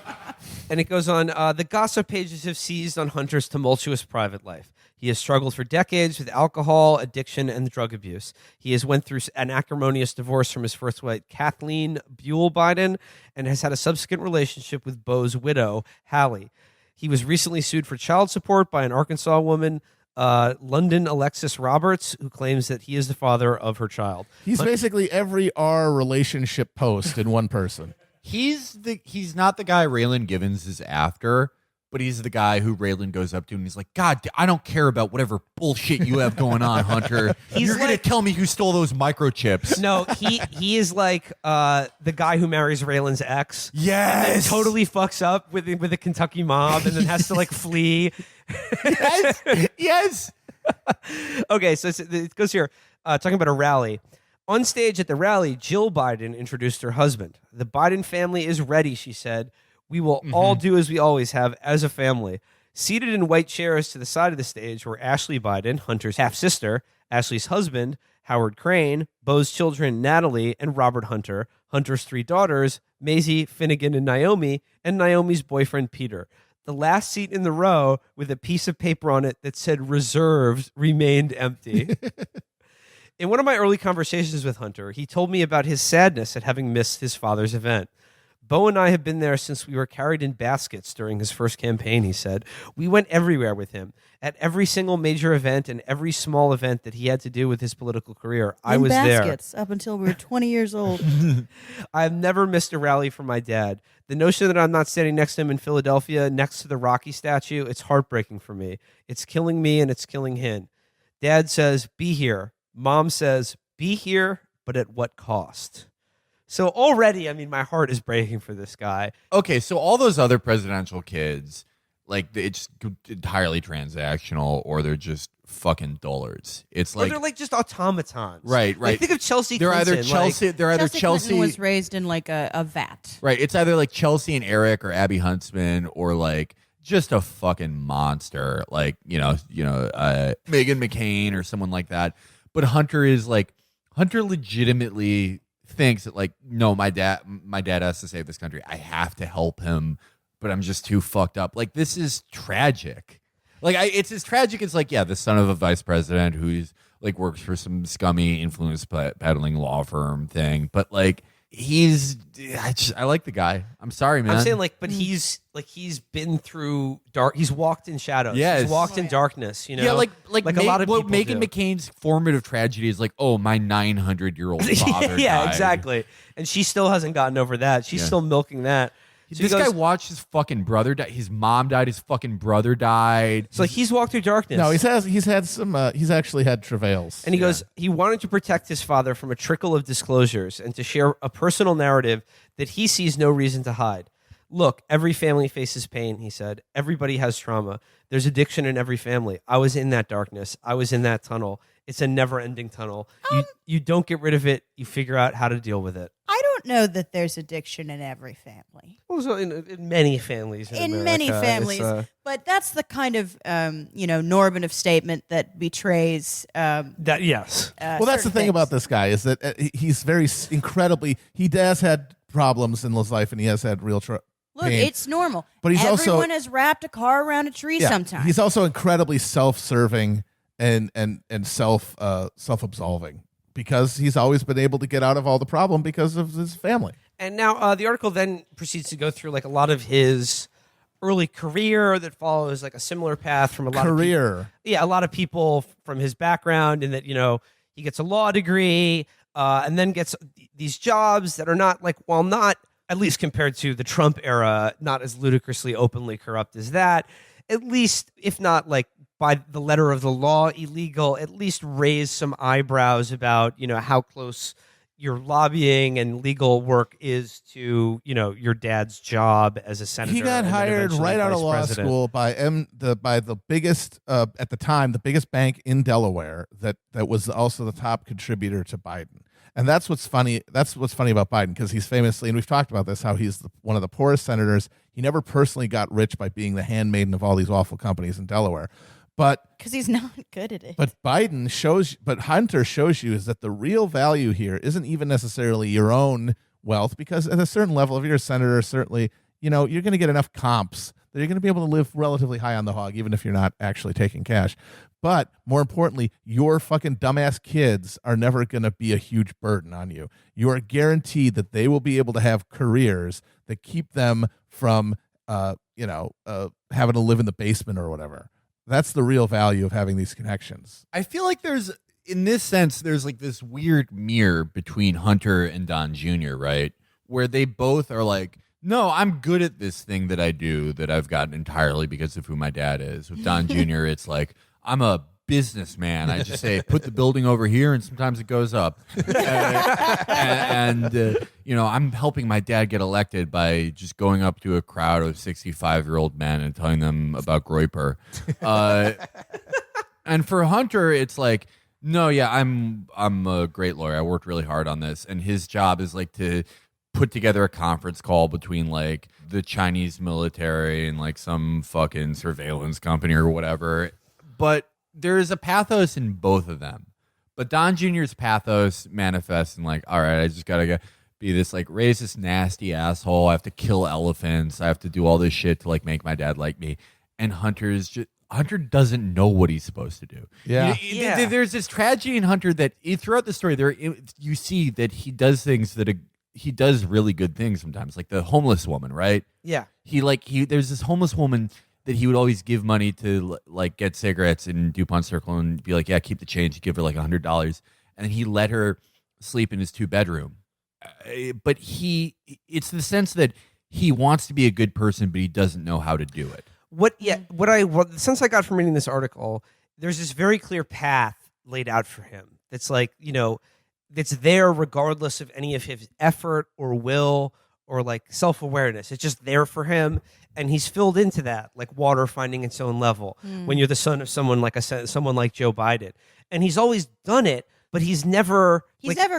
And it goes on, the gossip pages have seized on Hunter's tumultuous private life. He has struggled for decades with alcohol, addiction, and drug abuse. He has went through an acrimonious divorce from his first wife, Kathleen Buell Biden, and has had a subsequent relationship with Bo's widow, Hallie. He was recently sued for child support by an Arkansas woman, London Alexis Roberts, who claims that he is the father of her child. He's basically every R relationship post in one person. He's not the guy Raylan Givens is after, but he's the guy who Raylan goes up to and he's like, God, I don't care about whatever bullshit you have going on, Hunter. You're going to tell me who stole those microchips. No, he is like the guy who marries Raylan's ex. Yes. And totally fucks up with the Kentucky mob and then has to like flee. Yes. Yes. Okay, so it goes here, talking about a rally. On stage at the rally, Jill Biden introduced her husband. The Biden family is ready, she said. We will all do as we always have as a family. Seated in white chairs to the side of the stage were Ashley Biden, Hunter's half-sister, Ashley's husband, Howard Crane, Bo's children, Natalie, and Robert Hunter, Hunter's 3 daughters, Maisie, Finnegan, and Naomi's boyfriend, Peter. The last seat in the row with a piece of paper on it that said reserved remained empty. In one of my early conversations with Hunter, he told me about his sadness at having missed his father's event. Bo and I have been there since we were carried in baskets during his first campaign, he said. We went everywhere with him. At every single major event and every small event that he had to do with his political career, I was there. Baskets up until we were 20 years old. I have never missed a rally from my dad. The notion that I'm not standing next to him in Philadelphia, next to the Rocky statue, it's heartbreaking for me. It's killing me and it's killing him. Dad says, be here. Mom says, be here, but at what cost? So already, I mean, my heart is breaking for this guy. Okay, so all those other presidential kids, like, it's entirely transactional, or they're just fucking dullards. It's like, or they're like just automatons. Right. Like, think of Chelsea They're Clinton. either Chelsea. They're either Chelsea Clinton Chelsea. was raised in like a vat. Right. It's either like Chelsea and Eric or Abby Huntsman, or like just a fucking monster, like Meghan McCain or someone like that. But Hunter legitimately thinks that, like, no, my dad has to save this country. I have to help him, but I'm just too fucked up. Like, this is tragic. Like, it's as tragic as, like, yeah, the son of a vice president who's like works for some scummy influence peddling law firm thing. But like, I like the guy. I'm sorry, man. I'm saying, like, but he's been through dark. He's walked in shadows. Yes. He's walked in darkness. You know. Yeah, like a lot of people Meghan do. McCain's formative tragedy is like, oh, my 900-year-old father Yeah, died. exactly. And she still hasn't gotten over that. She's still milking that. So This guy watched his fucking brother die. His mom died. His fucking brother died. So he's walked through darkness. No, he's had some. He's actually had travails. And he goes, he wanted to protect his father from a trickle of disclosures and to share a personal narrative that he sees no reason to hide. Look, every family faces pain, he said. Everybody has trauma. There's addiction in every family. I was in that darkness. I was in that tunnel. It's a never-ending tunnel. You don't get rid of it. You figure out how to deal with it. I don't know that there's addiction in every family. Also, in many families in America, many families, but that's the kind of normative statement that betrays. That yes. Well, that's the thing about this guy is that he's very incredibly. He has had problems in his life, and he has had real Look, pain. it's normal. But he's everyone has wrapped a car around a tree sometimes. He's also incredibly self-serving and self-absolving because he's always been able to get out of all the problem because of his family. And now the article then proceeds to go through like a lot of his early career that follows like a similar path from a lot of people. Yeah, a lot of people from his background, and that he gets a law degree and then gets these jobs that are not like, while not, at least compared to the Trump era, not as ludicrously openly corrupt as that, at least, if not like by the letter of the law illegal, at least raise some eyebrows about, how close your lobbying and legal work is to, your dad's job as a senator. He got hired right out of law school by the biggest at the time, the biggest bank in Delaware that was also the top contributor to Biden. And that's what's funny. That's what's funny about Biden, because he's famously, and we've talked about this, how he's one of the poorest senators. He never personally got rich by being the handmaiden of all these awful companies in Delaware. But because he's not good at it. But Hunter shows you is that the real value here isn't even necessarily your own wealth, because at a certain level, if you're a senator, certainly, you're going to get enough comps that you're going to be able to live relatively high on the hog, even if you're not actually taking cash. But more importantly, your fucking dumbass kids are never going to be a huge burden on you. You are guaranteed that they will be able to have careers that keep them from, having to live in the basement or whatever. That's the real value of having these connections. I feel like there's like this weird mirror between Hunter and Don Jr., right? Where they both are like, no, I'm good at this thing that I do that I've gotten entirely because of who my dad is. With Don Jr., it's like, I'm a businessman. I just say, put the building over here, and sometimes it goes up. I'm helping my dad get elected by just going up to a crowd of 65-year-old men and telling them about Groyper. And for Hunter, it's like, no, yeah, I'm a great lawyer. I worked really hard on this, and his job is like to put together a conference call between like the Chinese military and like some fucking surveillance company or whatever. But there is a pathos in both of them. But Don Jr.'s pathos manifests in like, all right, I just gotta be this like raise this nasty asshole. I have to kill elephants. I have to do all this shit to like make my dad like me. And Hunter doesn't know what he's supposed to do. Yeah. There's this tragedy in Hunter that throughout the story you see that he does things that he does really good things sometimes, like the homeless woman, right? Yeah. There's this homeless woman that he would always give money to like get cigarettes in DuPont Circle and be like, yeah, keep the change. He'd give her like $100. And he let her sleep in his 2-bedroom. But it's the sense that he wants to be a good person, but he doesn't know how to do it. The sense I got from reading this article, there's this very clear path laid out for him. That's like, that's there regardless of any of his effort or will or like self-awareness. It's just there for him, and he's filled into that, like water finding its own level when you're the son of someone like Joe Biden. And he's always done it, but he's never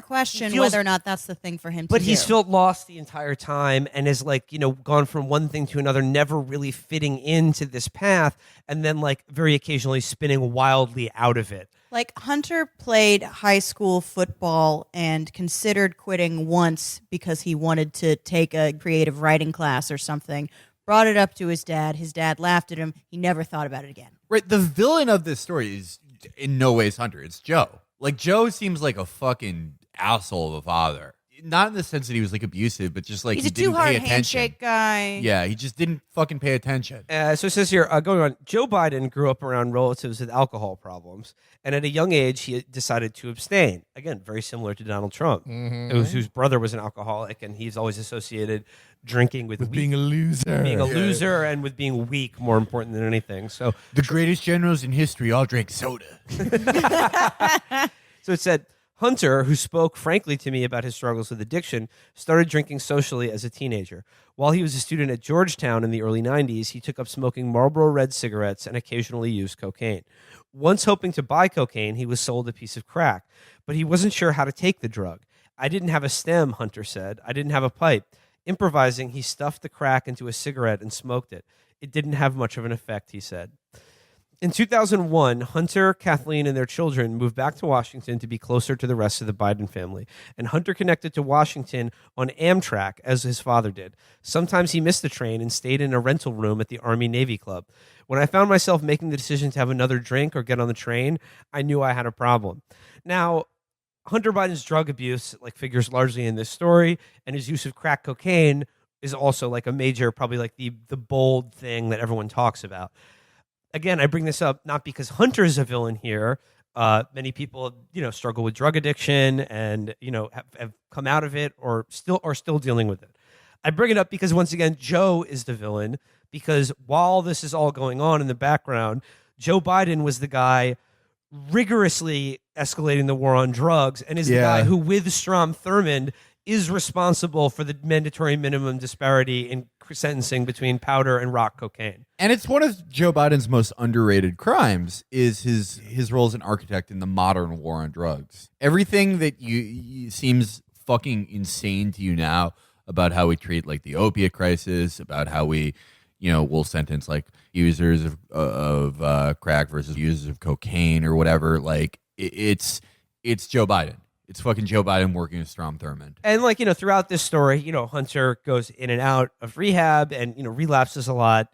questioned whether or not that's the thing for him to do. But he's felt lost the entire time and is like, gone from one thing to another, never really fitting into this path, and then like very occasionally spinning wildly out of it. Like Hunter played high school football and considered quitting once because he wanted to take a creative writing class or something. Brought it up to his dad. His dad laughed at him. He never thought about it again. Right. The villain of this story is in no ways Hunter. It's Joe. Like Joe seems like a fucking asshole of a father. Not in the sense that he was like abusive, but just like he's he a didn't too hard pay attention. handshake guy. Yeah, he just didn't fucking pay attention. So it says here, going on, Joe Biden grew up around relatives with alcohol problems, and at a young age, he decided to abstain. Again, very similar to Donald Trump, whose brother was an alcoholic, and he's always associated drinking with being a loser. And with being weak, more important than anything. So the greatest generals in history all drank soda. So it said, Hunter, who spoke frankly to me about his struggles with addiction, started drinking socially as a teenager. While he was a student at Georgetown in the early 90s, he took up smoking Marlboro Red cigarettes and occasionally used cocaine. Once hoping to buy cocaine, he was sold a piece of crack, but he wasn't sure how to take the drug. I didn't have a stem, Hunter said. I didn't have a pipe. Improvising, he stuffed the crack into a cigarette and smoked it. It didn't have much of an effect, he said. In 2001, Hunter, Kathleen, and their children moved back to Washington to be closer to the rest of the Biden family. And Hunter connected to Washington on Amtrak, as his father did. Sometimes he missed the train and stayed in a rental room at the Army-Navy Club. When I found myself making the decision to have another drink or get on the train, I knew I had a problem. Now, Hunter Biden's drug abuse figures largely in this story, and his use of crack cocaine is also like a major, probably like the bold thing that everyone talks about. Again, I bring this up not because Hunter is a villain here. Many people, struggle with drug addiction and, have come out of it or are still dealing with it. I bring it up because, once again, Joe is the villain, because while this is all going on in the background, Joe Biden was the guy rigorously escalating the war on drugs and is the guy who, with Strom Thurmond, is responsible for the mandatory minimum disparity in sentencing between powder and rock cocaine. And it's one of Joe Biden's most underrated crimes is his role as an architect in the modern war on drugs. Everything that you seems fucking insane to you now about how we treat like the opiate crisis, about how we, we'll sentence like users of crack versus users of cocaine or whatever. Like it's Joe Biden. It's fucking Joe Biden working with Strom Thurmond. And throughout this story, Hunter goes in and out of rehab and, relapses a lot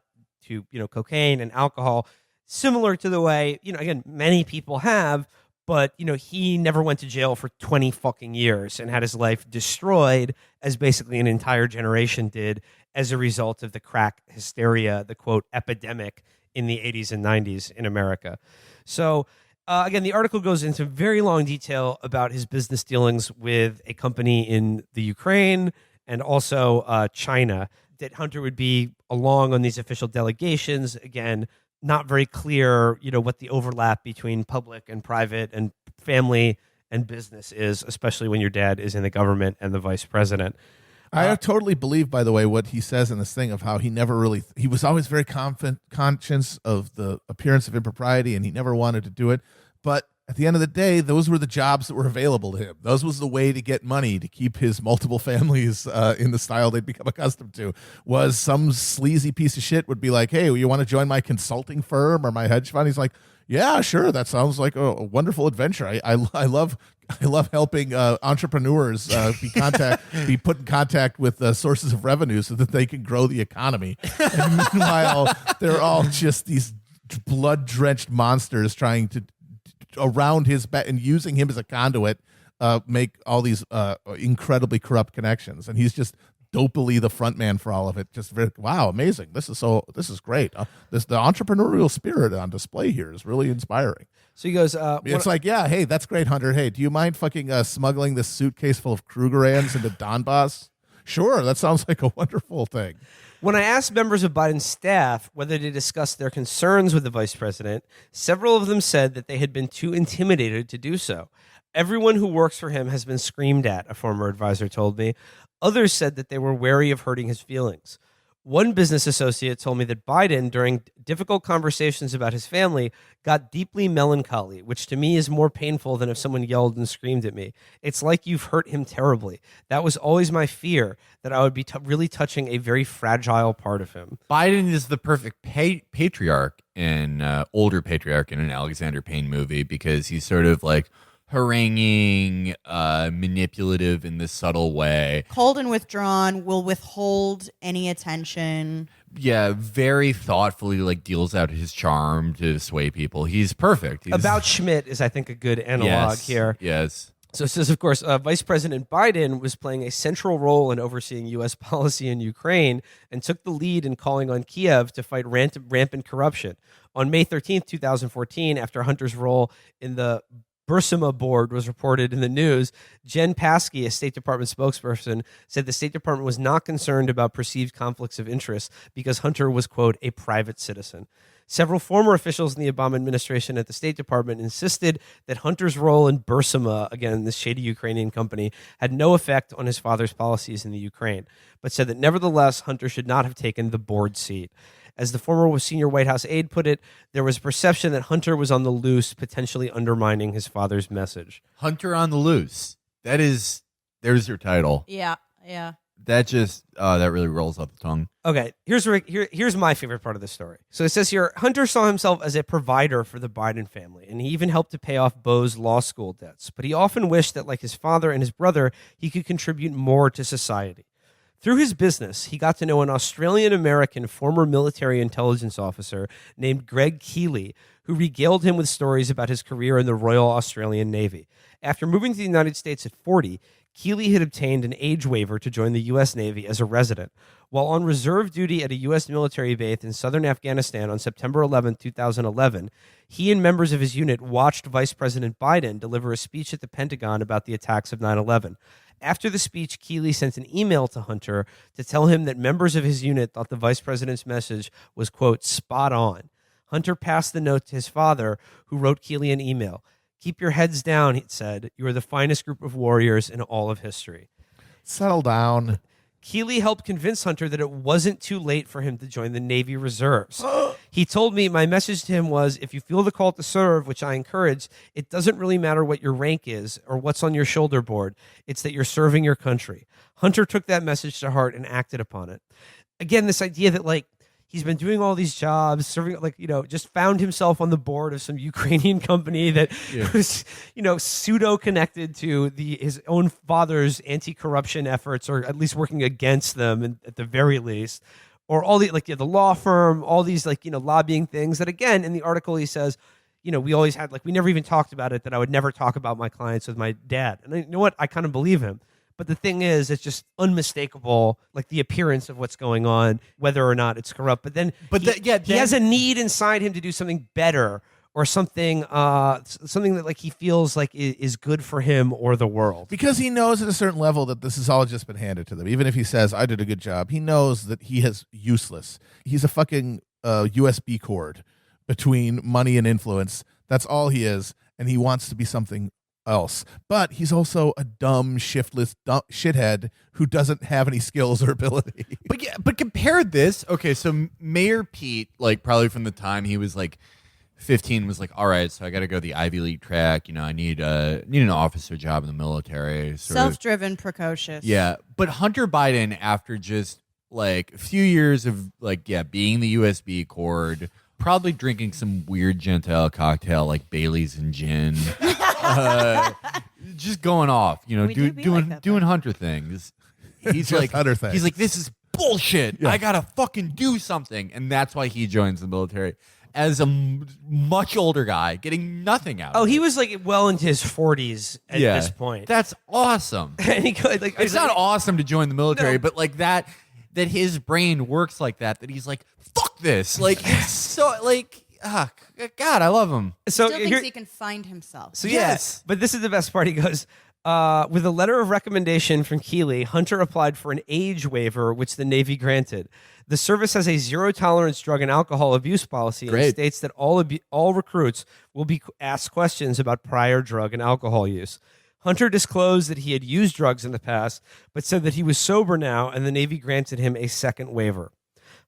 to, cocaine and alcohol, similar to the way, again, many people have, but, he never went to jail for 20 fucking years and had his life destroyed as basically an entire generation did as a result of the crack hysteria, the quote, epidemic in the 80s and 90s in America. So, again, the article goes into very long detail about his business dealings with a company in the Ukraine and also China, that Hunter would be along on these official delegations. Again, not very clear, what the overlap between public and private and family and business is, especially when your dad is in the government and the vice president. I totally believe, by the way, what he says in this thing of how he was always very conscious of the appearance of impropriety and he never wanted to do it. But at the end of the day, those were the jobs that were available to him. Those was the way to get money to keep his multiple families in the style they'd become accustomed to. Was some sleazy piece of shit would be like, hey, you want to join my consulting firm or my hedge fund? He's like, yeah, sure. That sounds like a wonderful adventure. I love helping entrepreneurs be put in contact with sources of revenue so that they can grow the economy. And meanwhile, they're all just these blood-drenched monsters trying to, around his back and using him as a conduit, make all these incredibly corrupt connections. And he's just dopily the front man for all of it. Just very, wow, amazing. This is great. The entrepreneurial spirit on display here is really inspiring. So he goes, it's like, yeah, hey, that's great, Hunter. Hey, do you mind fucking smuggling this suitcase full of Krugerrands into Donbass? Sure, that sounds like a wonderful thing. When I asked members of Biden's staff whether they discussed their concerns with the vice president, several of them said that they had been too intimidated to do so. Everyone who works for him has been screamed at, a former advisor told me. Others said that they were wary of hurting his feelings. One business associate told me that Biden, during difficult conversations about his family, got deeply melancholy, which to me is more painful than if someone yelled and screamed at me. It's like you've hurt him terribly. That was always my fear, that I would be really touching a very fragile part of him. Biden is the perfect patriarch older patriarch in an Alexander Payne movie, because he's sort of like haranguing, manipulative in this subtle way. Cold and withdrawn, will withhold any attention. Yeah, very thoughtfully like deals out his charm to sway people. He's perfect. About Schmidt is, I think, a good analog here. Yes. So it says, of course, Vice President Biden was playing a central role in overseeing U.S. policy in Ukraine and took the lead in calling on Kiev to fight rampant corruption. On May 13th, 2014, after Hunter's role in the Burisma board was reported in the news, Jen Psaki, a State Department spokesperson, said the State Department was not concerned about perceived conflicts of interest because Hunter was, quote, a private citizen. Several former officials in the Obama administration at the State Department insisted that Hunter's role in Burisma, again, this shady Ukrainian company, had no effect on his father's policies in the Ukraine, but said that nevertheless, Hunter should not have taken the board seat. As the former senior White House aide put it, there was a perception that Hunter was on the loose, potentially undermining his father's message. Hunter on the loose. There's your title. Yeah. That just, that really rolls off the tongue. Okay, here's my favorite part of the story. So it says here, Hunter saw himself as a provider for the Biden family, and he even helped to pay off Bo's law school debts. But he often wished that, like his father and his brother, he could contribute more to society. Through his business, he got to know an Australian-American former military intelligence officer named Greg Keeley, who regaled him with stories about his career in the Royal Australian Navy. After moving to the United States at 40, Keeley had obtained an age waiver to join the U.S. Navy as a resident. While on reserve duty at a U.S. military base in southern Afghanistan on September 11, 2011, he and members of his unit watched Vice President Biden deliver a speech at the Pentagon about the attacks of 9/11. After the speech, Keeley sent an email to Hunter to tell him that members of his unit thought the vice president's message was, quote, spot on. Hunter passed the note to his father, who wrote Keeley an email. Keep your heads down, he said. You are the finest group of warriors in all of history. Settle down. Keeley helped convince Hunter that it wasn't too late for him to join the Navy Reserves. He told me my message to him was, if you feel the call to serve, which I encourage, it doesn't really matter what your rank is or what's on your shoulder board. It's that you're serving your country. Hunter took that message to heart and acted upon it. Again, this idea that, like, He's been doing all these jobs, serving, like, just found himself on the board of some Ukrainian company that was, pseudo connected to his own father's anti-corruption efforts, or at least working against them, and at the very least. Or all the law firm, all these lobbying things that, again, in the article he says, we always had, we never even talked about it, that I would never talk about my clients with my dad. And you know what? I kind of believe him. But the thing is, it's just unmistakable, the appearance of what's going on, whether or not it's corrupt. But then he has a need inside him to do something better, or something that he feels like is good for him or the world. Because he knows at a certain level that this has all just been handed to them. Even if he says, I did a good job, he knows that he is useless. He's a fucking USB cord between money and influence. That's all he is. And he wants to be something else. But he's also a dumb, shiftless shithead who doesn't have any skills or ability. But compare this. Okay, so Mayor Pete, probably from the time he was 15, was all right, so I got to go the Ivy League track. I need an officer job in the military. Self-driven, precocious. Yeah, but Hunter Biden, after just a few years of being the USB cord, probably drinking some weird Gentile cocktail like Bailey's and gin, just going off. Doing Hunter things. He's Hunter things. He's this is bullshit. Yeah. I gotta fucking do something, and that's why he joins the military. As a much older guy, getting nothing out of it. He was well into his 40s at this point. That's awesome. And he could, it's not awesome to join the military, but that his brain works like that he's fuck this. It's so God, I love him. So still thinks he can find himself. So yes, but this is the best part. He goes, with a letter of recommendation from Keeley, Hunter applied for an age waiver, which the Navy granted. The service has a zero-tolerance drug and alcohol abuse policy and states that all recruits will be asked questions about prior drug and alcohol use. Hunter disclosed that he had used drugs in the past, but said that he was sober now, and the Navy granted him a second waiver.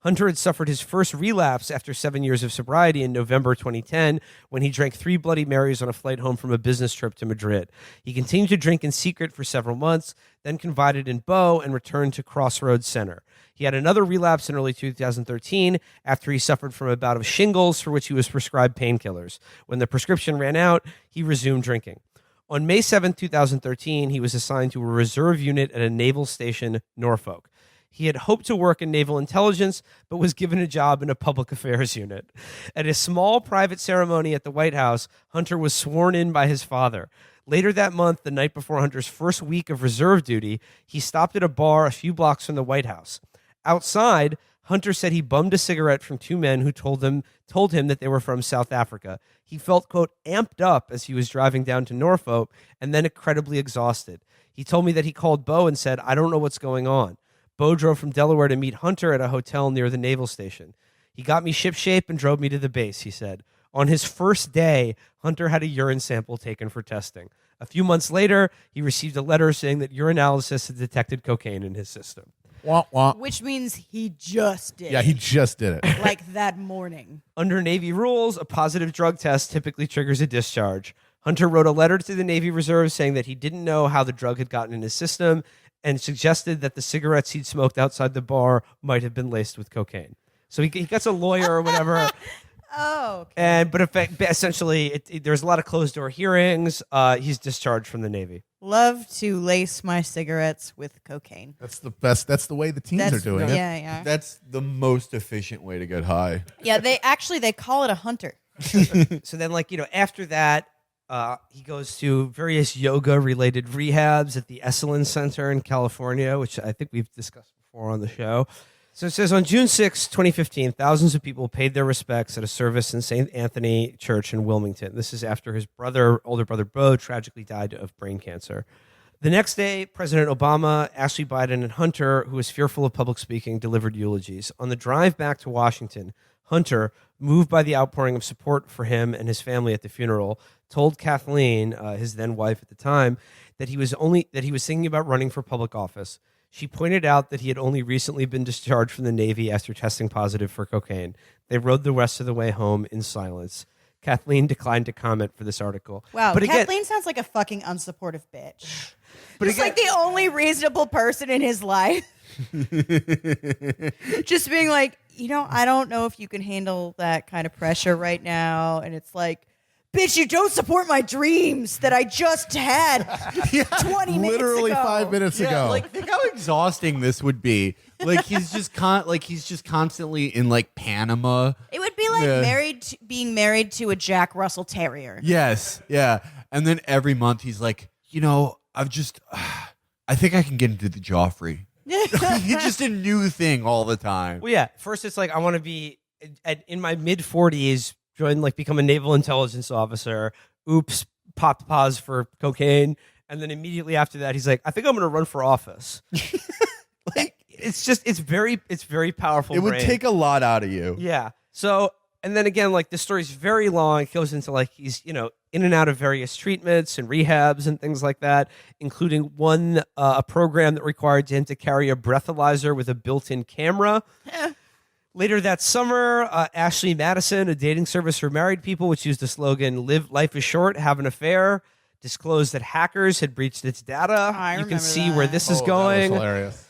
Hunter had suffered his first relapse after 7 years of sobriety in November 2010 when he drank 3 Bloody Marys on a flight home from a business trip to Madrid. He continued to drink in secret for several months, then confided in Bo and returned to Crossroads Center. He had another relapse in early 2013 after he suffered from a bout of shingles for which he was prescribed painkillers. When the prescription ran out, he resumed drinking. On May 7, 2013, he was assigned to a reserve unit at a naval station, Norfolk. He had hoped to work in naval intelligence, but was given a job in a public affairs unit. At a small private ceremony at the White House, Hunter was sworn in by his father. Later that month, the night before Hunter's first week of reserve duty, he stopped at a bar a few blocks from the White House. Outside, Hunter said he bummed a cigarette from 2 men who told him that they were from South Africa. He felt, quote, amped up as he was driving down to Norfolk and then incredibly exhausted. He told me that he called Bo and said, I don't know what's going on. Bo drove from Delaware to meet Hunter at a hotel near the naval station. He got me shipshape and drove me to the base, he said. On his first day, Hunter had a urine sample taken for testing. A few months later, he received a letter saying that urinalysis had detected cocaine in his system. Wah, wah. Which means he just did it. Yeah, he just did it. That morning. Under Navy rules, a positive drug test typically triggers a discharge. Hunter wrote a letter to the Navy Reserve saying that he didn't know how the drug had gotten in his system and suggested that the cigarettes he'd smoked outside the bar might have been laced with cocaine. So he gets a lawyer or whatever. Oh, okay. But essentially, there's a lot of closed-door hearings. He's discharged from the Navy. Love to lace my cigarettes with cocaine. That's the best. That's the way the teens are doing it. Yeah. That's the most efficient way to get high. Yeah, they call it a hunter. So then, after that, he goes to various yoga-related rehabs at the Esalen Center in California, which I think we've discussed before on the show. So it says, on June 6, 2015, thousands of people paid their respects at a service in St. Anthony Church in Wilmington. This is after his older brother Bo, tragically died of brain cancer. The next day, President Obama, Ashley Biden, and Hunter, who was fearful of public speaking, delivered eulogies. On the drive back to Washington, Hunter, moved by the outpouring of support for him and his family at the funeral, told Kathleen, his then wife at the time, that he was thinking about running for public office. She pointed out that he had only recently been discharged from the Navy after testing positive for cocaine. They rode the rest of the way home in silence. Kathleen declined to comment for this article. Wow, but Kathleen sounds like a fucking unsupportive bitch. But just the only reasonable person in his life. Just being like, I don't know if you can handle that kind of pressure right now. And it's like, bitch, you don't support my dreams that I just had 20 minutes Literally ago. 5 minutes ago. Like, think how exhausting this would be. Like, he's just constantly in like Panama. It would be like being married to a Jack Russell Terrier. Yes, yeah. And then every month he's like, I think I can get into the Joffrey. It's just a new thing all the time. Well, yeah. First, it's like I want to be in my mid 40s, become a naval intelligence officer. Oops, popped pause for cocaine, and then immediately after that, he's like, I think I'm going to run for office. It's very powerful. It would take a lot out of you. Yeah. So, and then again, like the story's very long. It goes into like he's in and out of various treatments and rehabs and things like that, including a program that required him to carry a breathalyzer with a built-in camera. Later that summer, Ashley Madison, a dating service for married people, which used the slogan "Life is short, have an affair," disclosed that hackers had breached its data. You can see where this is going. That was hilarious.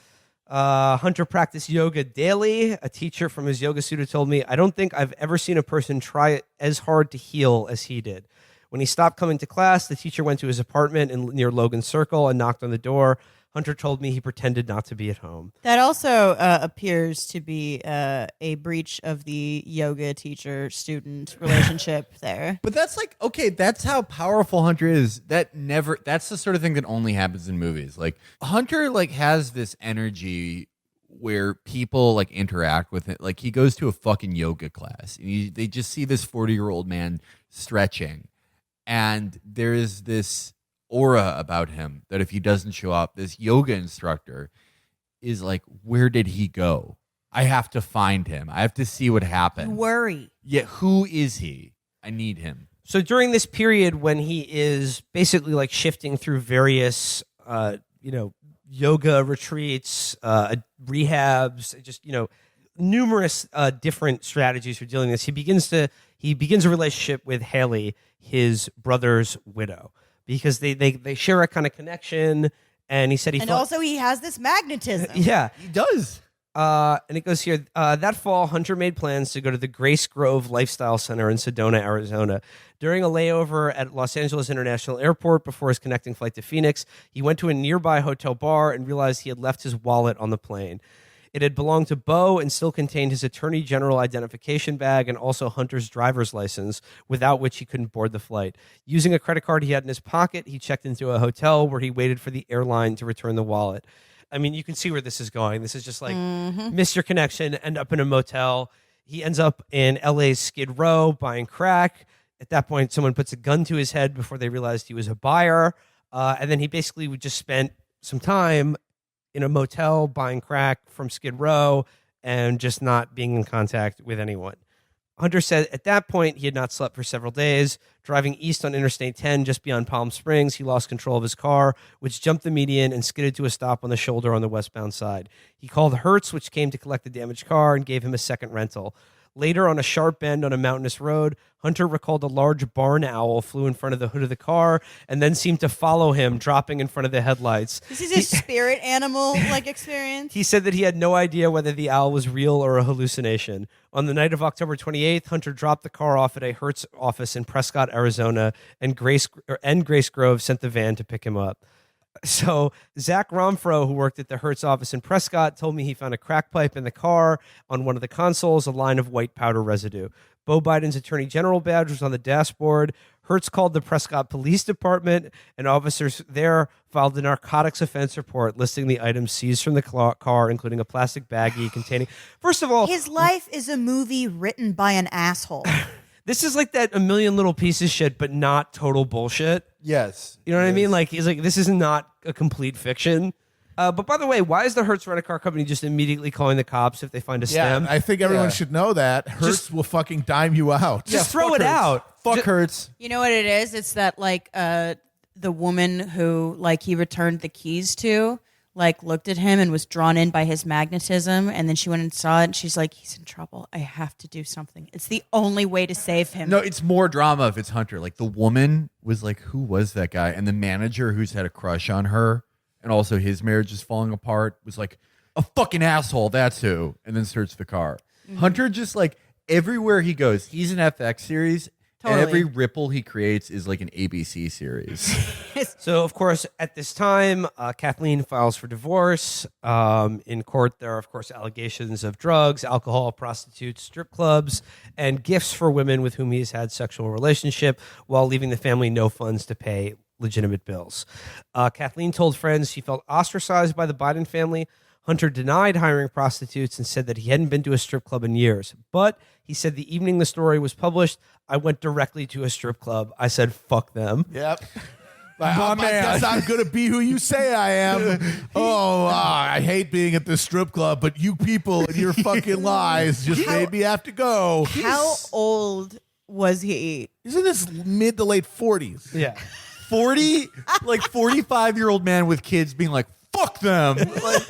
Hunter practiced yoga daily. A teacher from his yoga studio told me, I don't think I've ever seen a person try as hard to heal as he did. When he stopped coming to class, the teacher went to his apartment near Logan Circle and knocked on the door. Hunter told me he pretended not to be at home. That also appears to be a breach of the yoga teacher-student relationship there. But that's like, okay, that's how powerful Hunter is. That's the sort of thing that only happens in movies. Like Hunter like has this energy where people like interact with it. Like he goes to a fucking yoga class and they just see this 40-year-old man stretching, and there is this aura about him that if he doesn't show up, this yoga instructor is like, where did he go? I have to find him. I have to see what happened. Worry. Yeah, who is he? I need him. So during this period when he is basically like shifting through various, yoga retreats, rehabs, just, numerous different strategies for dealing with this, he begins a relationship with Haley, his brother's widow, because they share a kind of connection. And he said also he has this magnetism. Yeah, He does. and it goes here. That fall, Hunter made plans to go to the Grace Grove Lifestyle Center in Sedona, Arizona. During a layover at Los Angeles International Airport before his connecting flight to Phoenix, he went to a nearby hotel bar and realized he had left his wallet on the plane. It had belonged to Bo and still contained his Attorney General identification bag and also Hunter's driver's license, without which he couldn't board the flight. Using a credit card he had in his pocket, he checked into a hotel where he waited for the airline to return the wallet. I mean, you can see where this is going. This is just like, miss your connection, end up in a motel. He ends up in LA's Skid Row buying crack. At that point, someone puts a gun to his head before they realized he was a buyer. And then he basically just spent some time in a motel buying crack from Skid Row and just not being in contact with anyone. Hunter said at that point he had not slept for several days. Driving east on Interstate 10 just beyond Palm Springs, he lost control of his car, which jumped the median and skidded to a stop on the shoulder on the westbound side. He called Hertz, which came to collect the damaged car, and gave him a second rental. Later, on a sharp bend on a mountainous road, Hunter recalled a large barn owl flew in front of the hood of the car and then seemed to follow him, dropping in front of the headlights. This is his spirit animal experience. He said that he had no idea whether the owl was real or a hallucination. On the night of October 28th, Hunter dropped the car off at a Hertz office in Prescott, Arizona, and Grace Grove sent the van to pick him up. So Zach Romfro, who worked at the Hertz office in Prescott, told me he found a crack pipe in the car. On one of the consoles, a line of white powder residue. Bo Biden's Attorney General badge was on the dashboard. Hertz called the Prescott Police Department, and officers there filed a narcotics offense report listing the items seized from the car, including a plastic baggie containing... First of all... His life is a movie written by an asshole. This is like that A Million Little Pieces shit, but not total bullshit. Yes. You know what I mean? Like, he's like, this is not a complete fiction. But by the way, why is the Hertz rent-a-car company just immediately calling the cops if they find a stem? I think everyone should know that. Hertz will fucking dime you out. Just throw it out. Fuck Hertz. You know what it is? It's that the woman who he returned the keys to looked at him and was drawn in by his magnetism, and then she went and saw it and she's like, he's in trouble. I have to do something. It's the only way to save him. No, it's more drama if it's Hunter. Like the woman was like, who was that guy? And the manager who's had a crush on her and also his marriage is falling apart was like, a fucking asshole, that's who, and then starts the car. Hunter just like everywhere he goes, he's an FX series. Totally. Every ripple he creates is like an ABC series. So, of course, at this time, Kathleen files for divorce. In court, there are, of course, allegations of drugs, alcohol, prostitutes, strip clubs, and gifts for women with whom he has had sexual relationship while leaving the family no funds to pay legitimate bills. Kathleen told friends she felt ostracized by the Biden family. Hunter denied hiring prostitutes and said that he hadn't been to a strip club in years. But he said the evening the story was published, I went directly to a strip club. I said, fuck them. Yep. I guess I'm going to be who you say I am. I hate being at this strip club, but you people and your fucking lies just made me have to go. How old was he? He's in his mid to late 40s. Yeah. 45-year-old man with kids being like, fuck them. Like,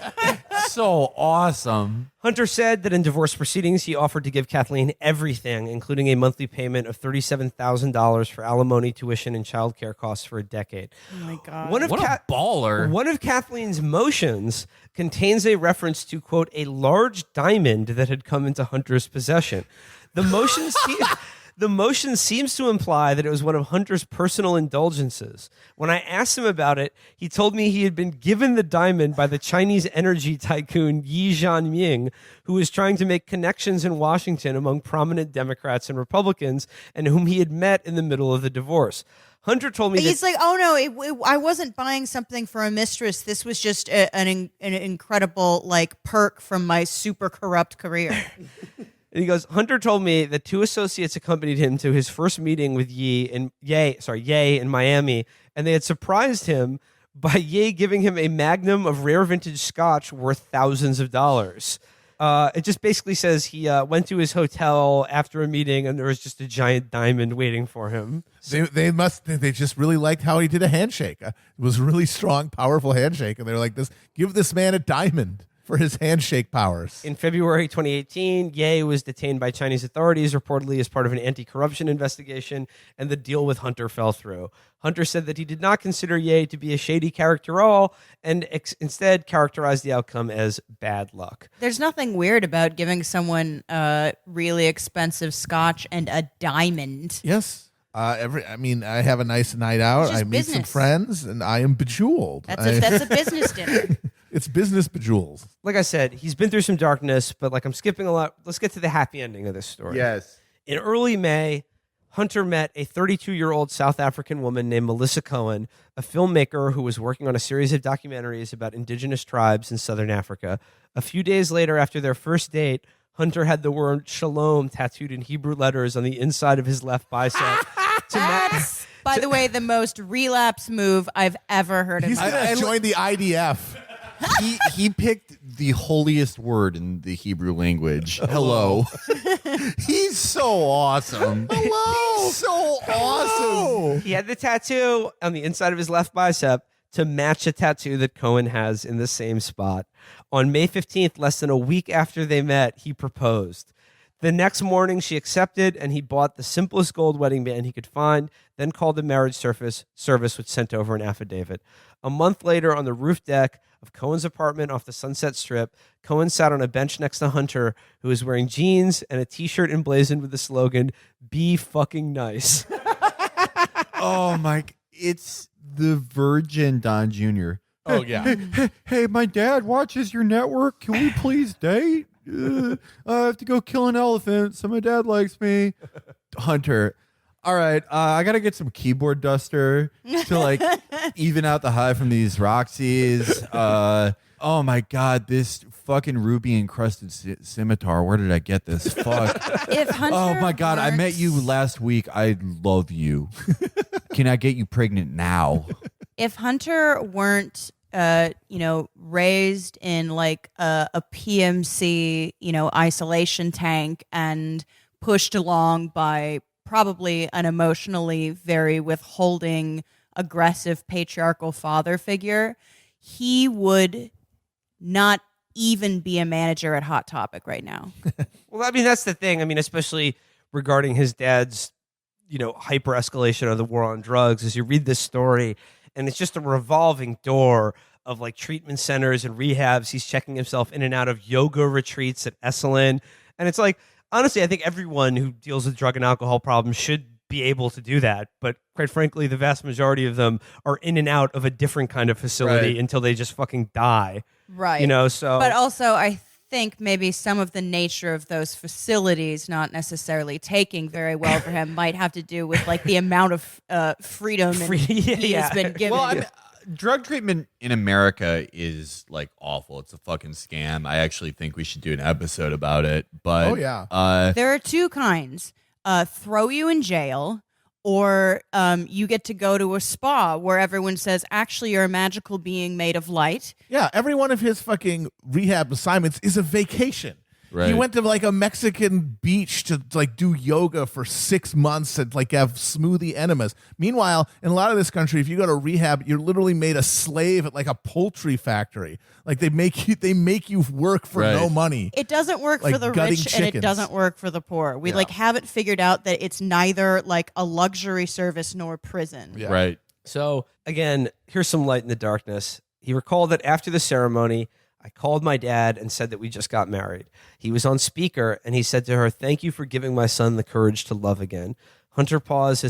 so awesome. Hunter said that in divorce proceedings, he offered to give Kathleen everything, including a monthly payment of $37,000 for alimony, tuition, and child care costs for a decade. Oh, my God. What a baller. One of Kathleen's motions contains a reference to, quote, a large diamond that had come into Hunter's possession. The motion seems to imply that it was one of Hunter's personal indulgences. When I asked him about it, he told me he had been given the diamond by the Chinese energy tycoon Yi Jianming, who was trying to make connections in Washington among prominent Democrats and Republicans, and whom he had met in the middle of the divorce. Hunter told me he's like, oh no, I wasn't buying something for a mistress. This was just an incredible like perk from my super corrupt career. And he goes, Hunter told me that two associates accompanied him to his first meeting with Ye in Miami, and they had surprised him by Ye giving him a magnum of rare vintage scotch worth thousands of dollars. It just basically says he went to his hotel after a meeting, and there was just a giant diamond waiting for him. They just really liked how he did a handshake. It was a really strong, powerful handshake, and they're like, give this man a diamond for his handshake powers. In February 2018, Ye was detained by Chinese authorities, reportedly as part of an anti-corruption investigation, and the deal with Hunter fell through. Hunter said that he did not consider Ye to be a shady character at all, and instead characterized the outcome as bad luck. There's nothing weird about giving someone really expensive scotch and a diamond. Yes. I have a nice night out. I meet some friends, and I am bejeweled. That's a business dinner. It's business bejewels. Like I said, he's been through some darkness, but like I'm skipping a lot. Let's get to the happy ending of this story. Yes. In early May, Hunter met a 32-year-old South African woman named Melissa Cohen, a filmmaker who was working on a series of documentaries about indigenous tribes in southern Africa. A few days later, after their first date, Hunter had the word shalom tattooed in Hebrew letters on the inside of his left bicep. That's, by the way, the most relapse move I've ever heard in He's my life. going to join the IDF. He picked the holiest word in the Hebrew language. Hello. He's so awesome. Hello. He's so awesome. He had the tattoo on the inside of his left bicep to match a tattoo that Cohen has in the same spot. On May 15th, less than a week after they met, he proposed. The next morning, she accepted, and he bought the simplest gold wedding band he could find, then called the marriage service, which sent over an affidavit. A month later, on the roof deck of Cohen's apartment off the Sunset Strip, Cohen sat on a bench next to Hunter, who was wearing jeans and a T-shirt emblazoned with the slogan, "Be fucking nice." Oh, Mike, it's the Virgin Don Jr. Oh, yeah. Hey, my dad watches your network. Can we please date? I have to go kill an elephant, so my dad likes me. Hunter, all right, I got to get some keyboard duster to, like, even out the high from these Roxy's. Oh, my God, this fucking ruby-encrusted scimitar. Where did I get this? Fuck. If Hunter Oh, my God, I met you last week. I love you. Can I get you pregnant now? If Hunter weren't, raised in like a PMC, isolation tank and pushed along by probably an emotionally very withholding, aggressive, patriarchal father figure, he would not even be a manager at Hot Topic right now. Well, I mean, that's the thing. I mean, especially regarding his dad's, hyper escalation of the war on drugs, as you read this story, and it's just a revolving door of like treatment centers and rehabs. He's checking himself in and out of yoga retreats at Esalen. And it's like, honestly, I think everyone who deals with drug and alcohol problems should be able to do that. But quite frankly, the vast majority of them are in and out of a different kind of facility until they just fucking die. Right. You know, so. But also, I think maybe some of the nature of those facilities not necessarily taking very well for him might have to do with like the amount of freedom he has been given. Well, I mean, drug treatment in America is like awful. It's a fucking scam. I actually think we should do an episode about it. But there are two kinds: throw you in jail, or you get to go to a spa where everyone says, actually, you're a magical being made of light. Yeah, every one of his fucking rehab assignments is a vacation. Right. He went to like a Mexican beach to like do yoga for 6 months and like have smoothie enemas. Meanwhile, in a lot of this country, if you go to rehab, you're literally made a slave at like a poultry factory. Like they make you work for no money. It doesn't work like for the gutting rich and it chickens. doesn't work for the poor. We like haven't figured out that it's neither like a luxury service nor prison. Yeah. Right. So again, here's some light in the darkness. He recalled that after the ceremony, I called my dad and said that we just got married. He was on speaker and he said to her, "Thank you for giving my son the courage to love again." Hunter paused,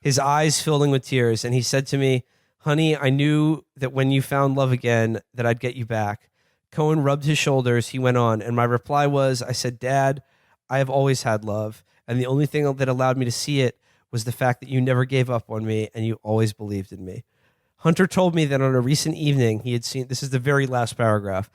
his eyes filling with tears, and he said to me, "Honey, I knew that when you found love again that I'd get you back." Cohen rubbed his shoulders. He went on, and my reply was, I said, "Dad, I have always had love, and the only thing that allowed me to see it was the fact that you never gave up on me and you always believed in me." Hunter told me that on a recent evening he had seen, this is the very last paragraph,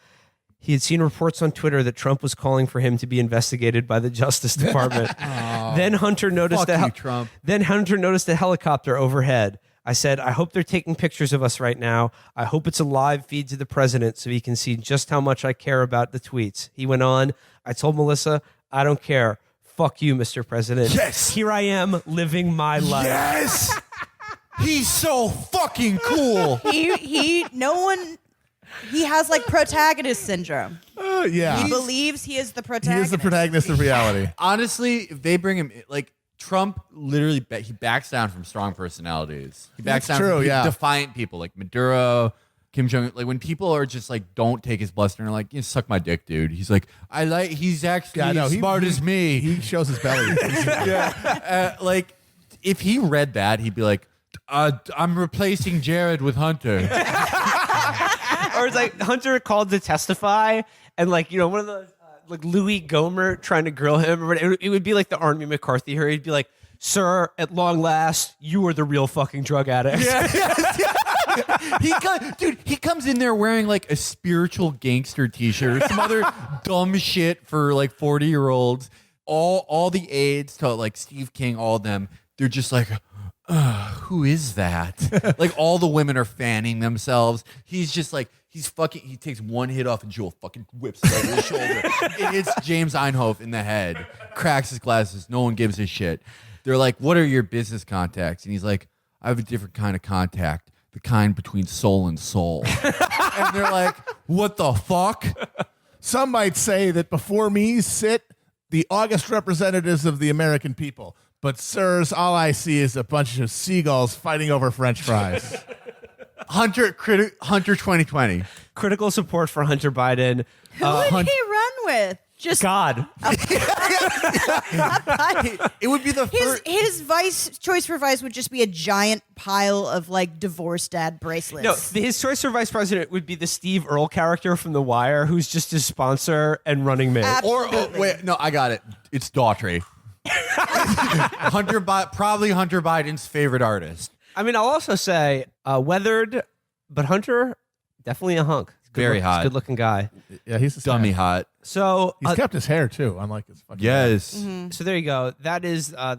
he had seen reports on Twitter that Trump was calling for him to be investigated by the Justice Department. Then Hunter noticed Trump. Then Hunter noticed a helicopter overhead. I said, "I hope they're taking pictures of us right now. I hope it's a live feed to the president so he can see just how much I care about the tweets." He went on, "I told Melissa, I don't care. Fuck you, Mr. President. Yes. Here I am living my life." Yes. He's so fucking cool. He has like protagonist syndrome. Yeah. He believes he is the He protagonist. is the protagonist of reality. Honestly, if they bring him, like Trump, literally, he backs down from strong personalities. He backs That's down true, from yeah. defiant people like Maduro, Kim Jong. Like when people are just like, don't take his bluster and are like, suck my dick, dude. He's like, he's actually as smart as me. He shows his belly. Like if he read that, he'd be like, I'm replacing Jared with Hunter. Or it's like Hunter called to testify, and like, you know, one of those like Louis Gohmert trying to grill him. It would be like the Army McCarthy here. He'd be like, "Sir, at long last, you are the real fucking drug addict." He comes in there wearing like a spiritual gangster t-shirt, some other dumb shit for like 40-year-olds. All the aides to like Steve King, all of them, they're just like, who is that? Like all the women are fanning themselves. He's just like, he takes one hit off and Jewel fucking whips it over his shoulder. It hits James Einhoff in the head, cracks his glasses. No one gives a shit. They're like, "What are your business contacts?" And he's like, "I have a different kind of contact, the kind between soul and soul." And they're like, "What the fuck?" Some might say that before me sit the august representatives of the American people. But, sirs, all I see is a bunch of seagulls fighting over French fries. Hunter 2020. Critical support for Hunter Biden. Who would he run with? Just God. It would be the first. his choice for vice would just be a giant pile of like divorced dad bracelets. No, his choice for vice president would be the Steve Earle character from The Wire, who's just his sponsor and running mate. Wait, no, I got it. It's Daughtry. Probably Hunter Biden's favorite artist. I mean, I'll also say weathered, but Hunter, definitely a hunk. Very hot. Good looking guy. Yeah, he's a Dummy stat. hot. So He's kept his hair, too, unlike his fucking Yes. So there you go. That is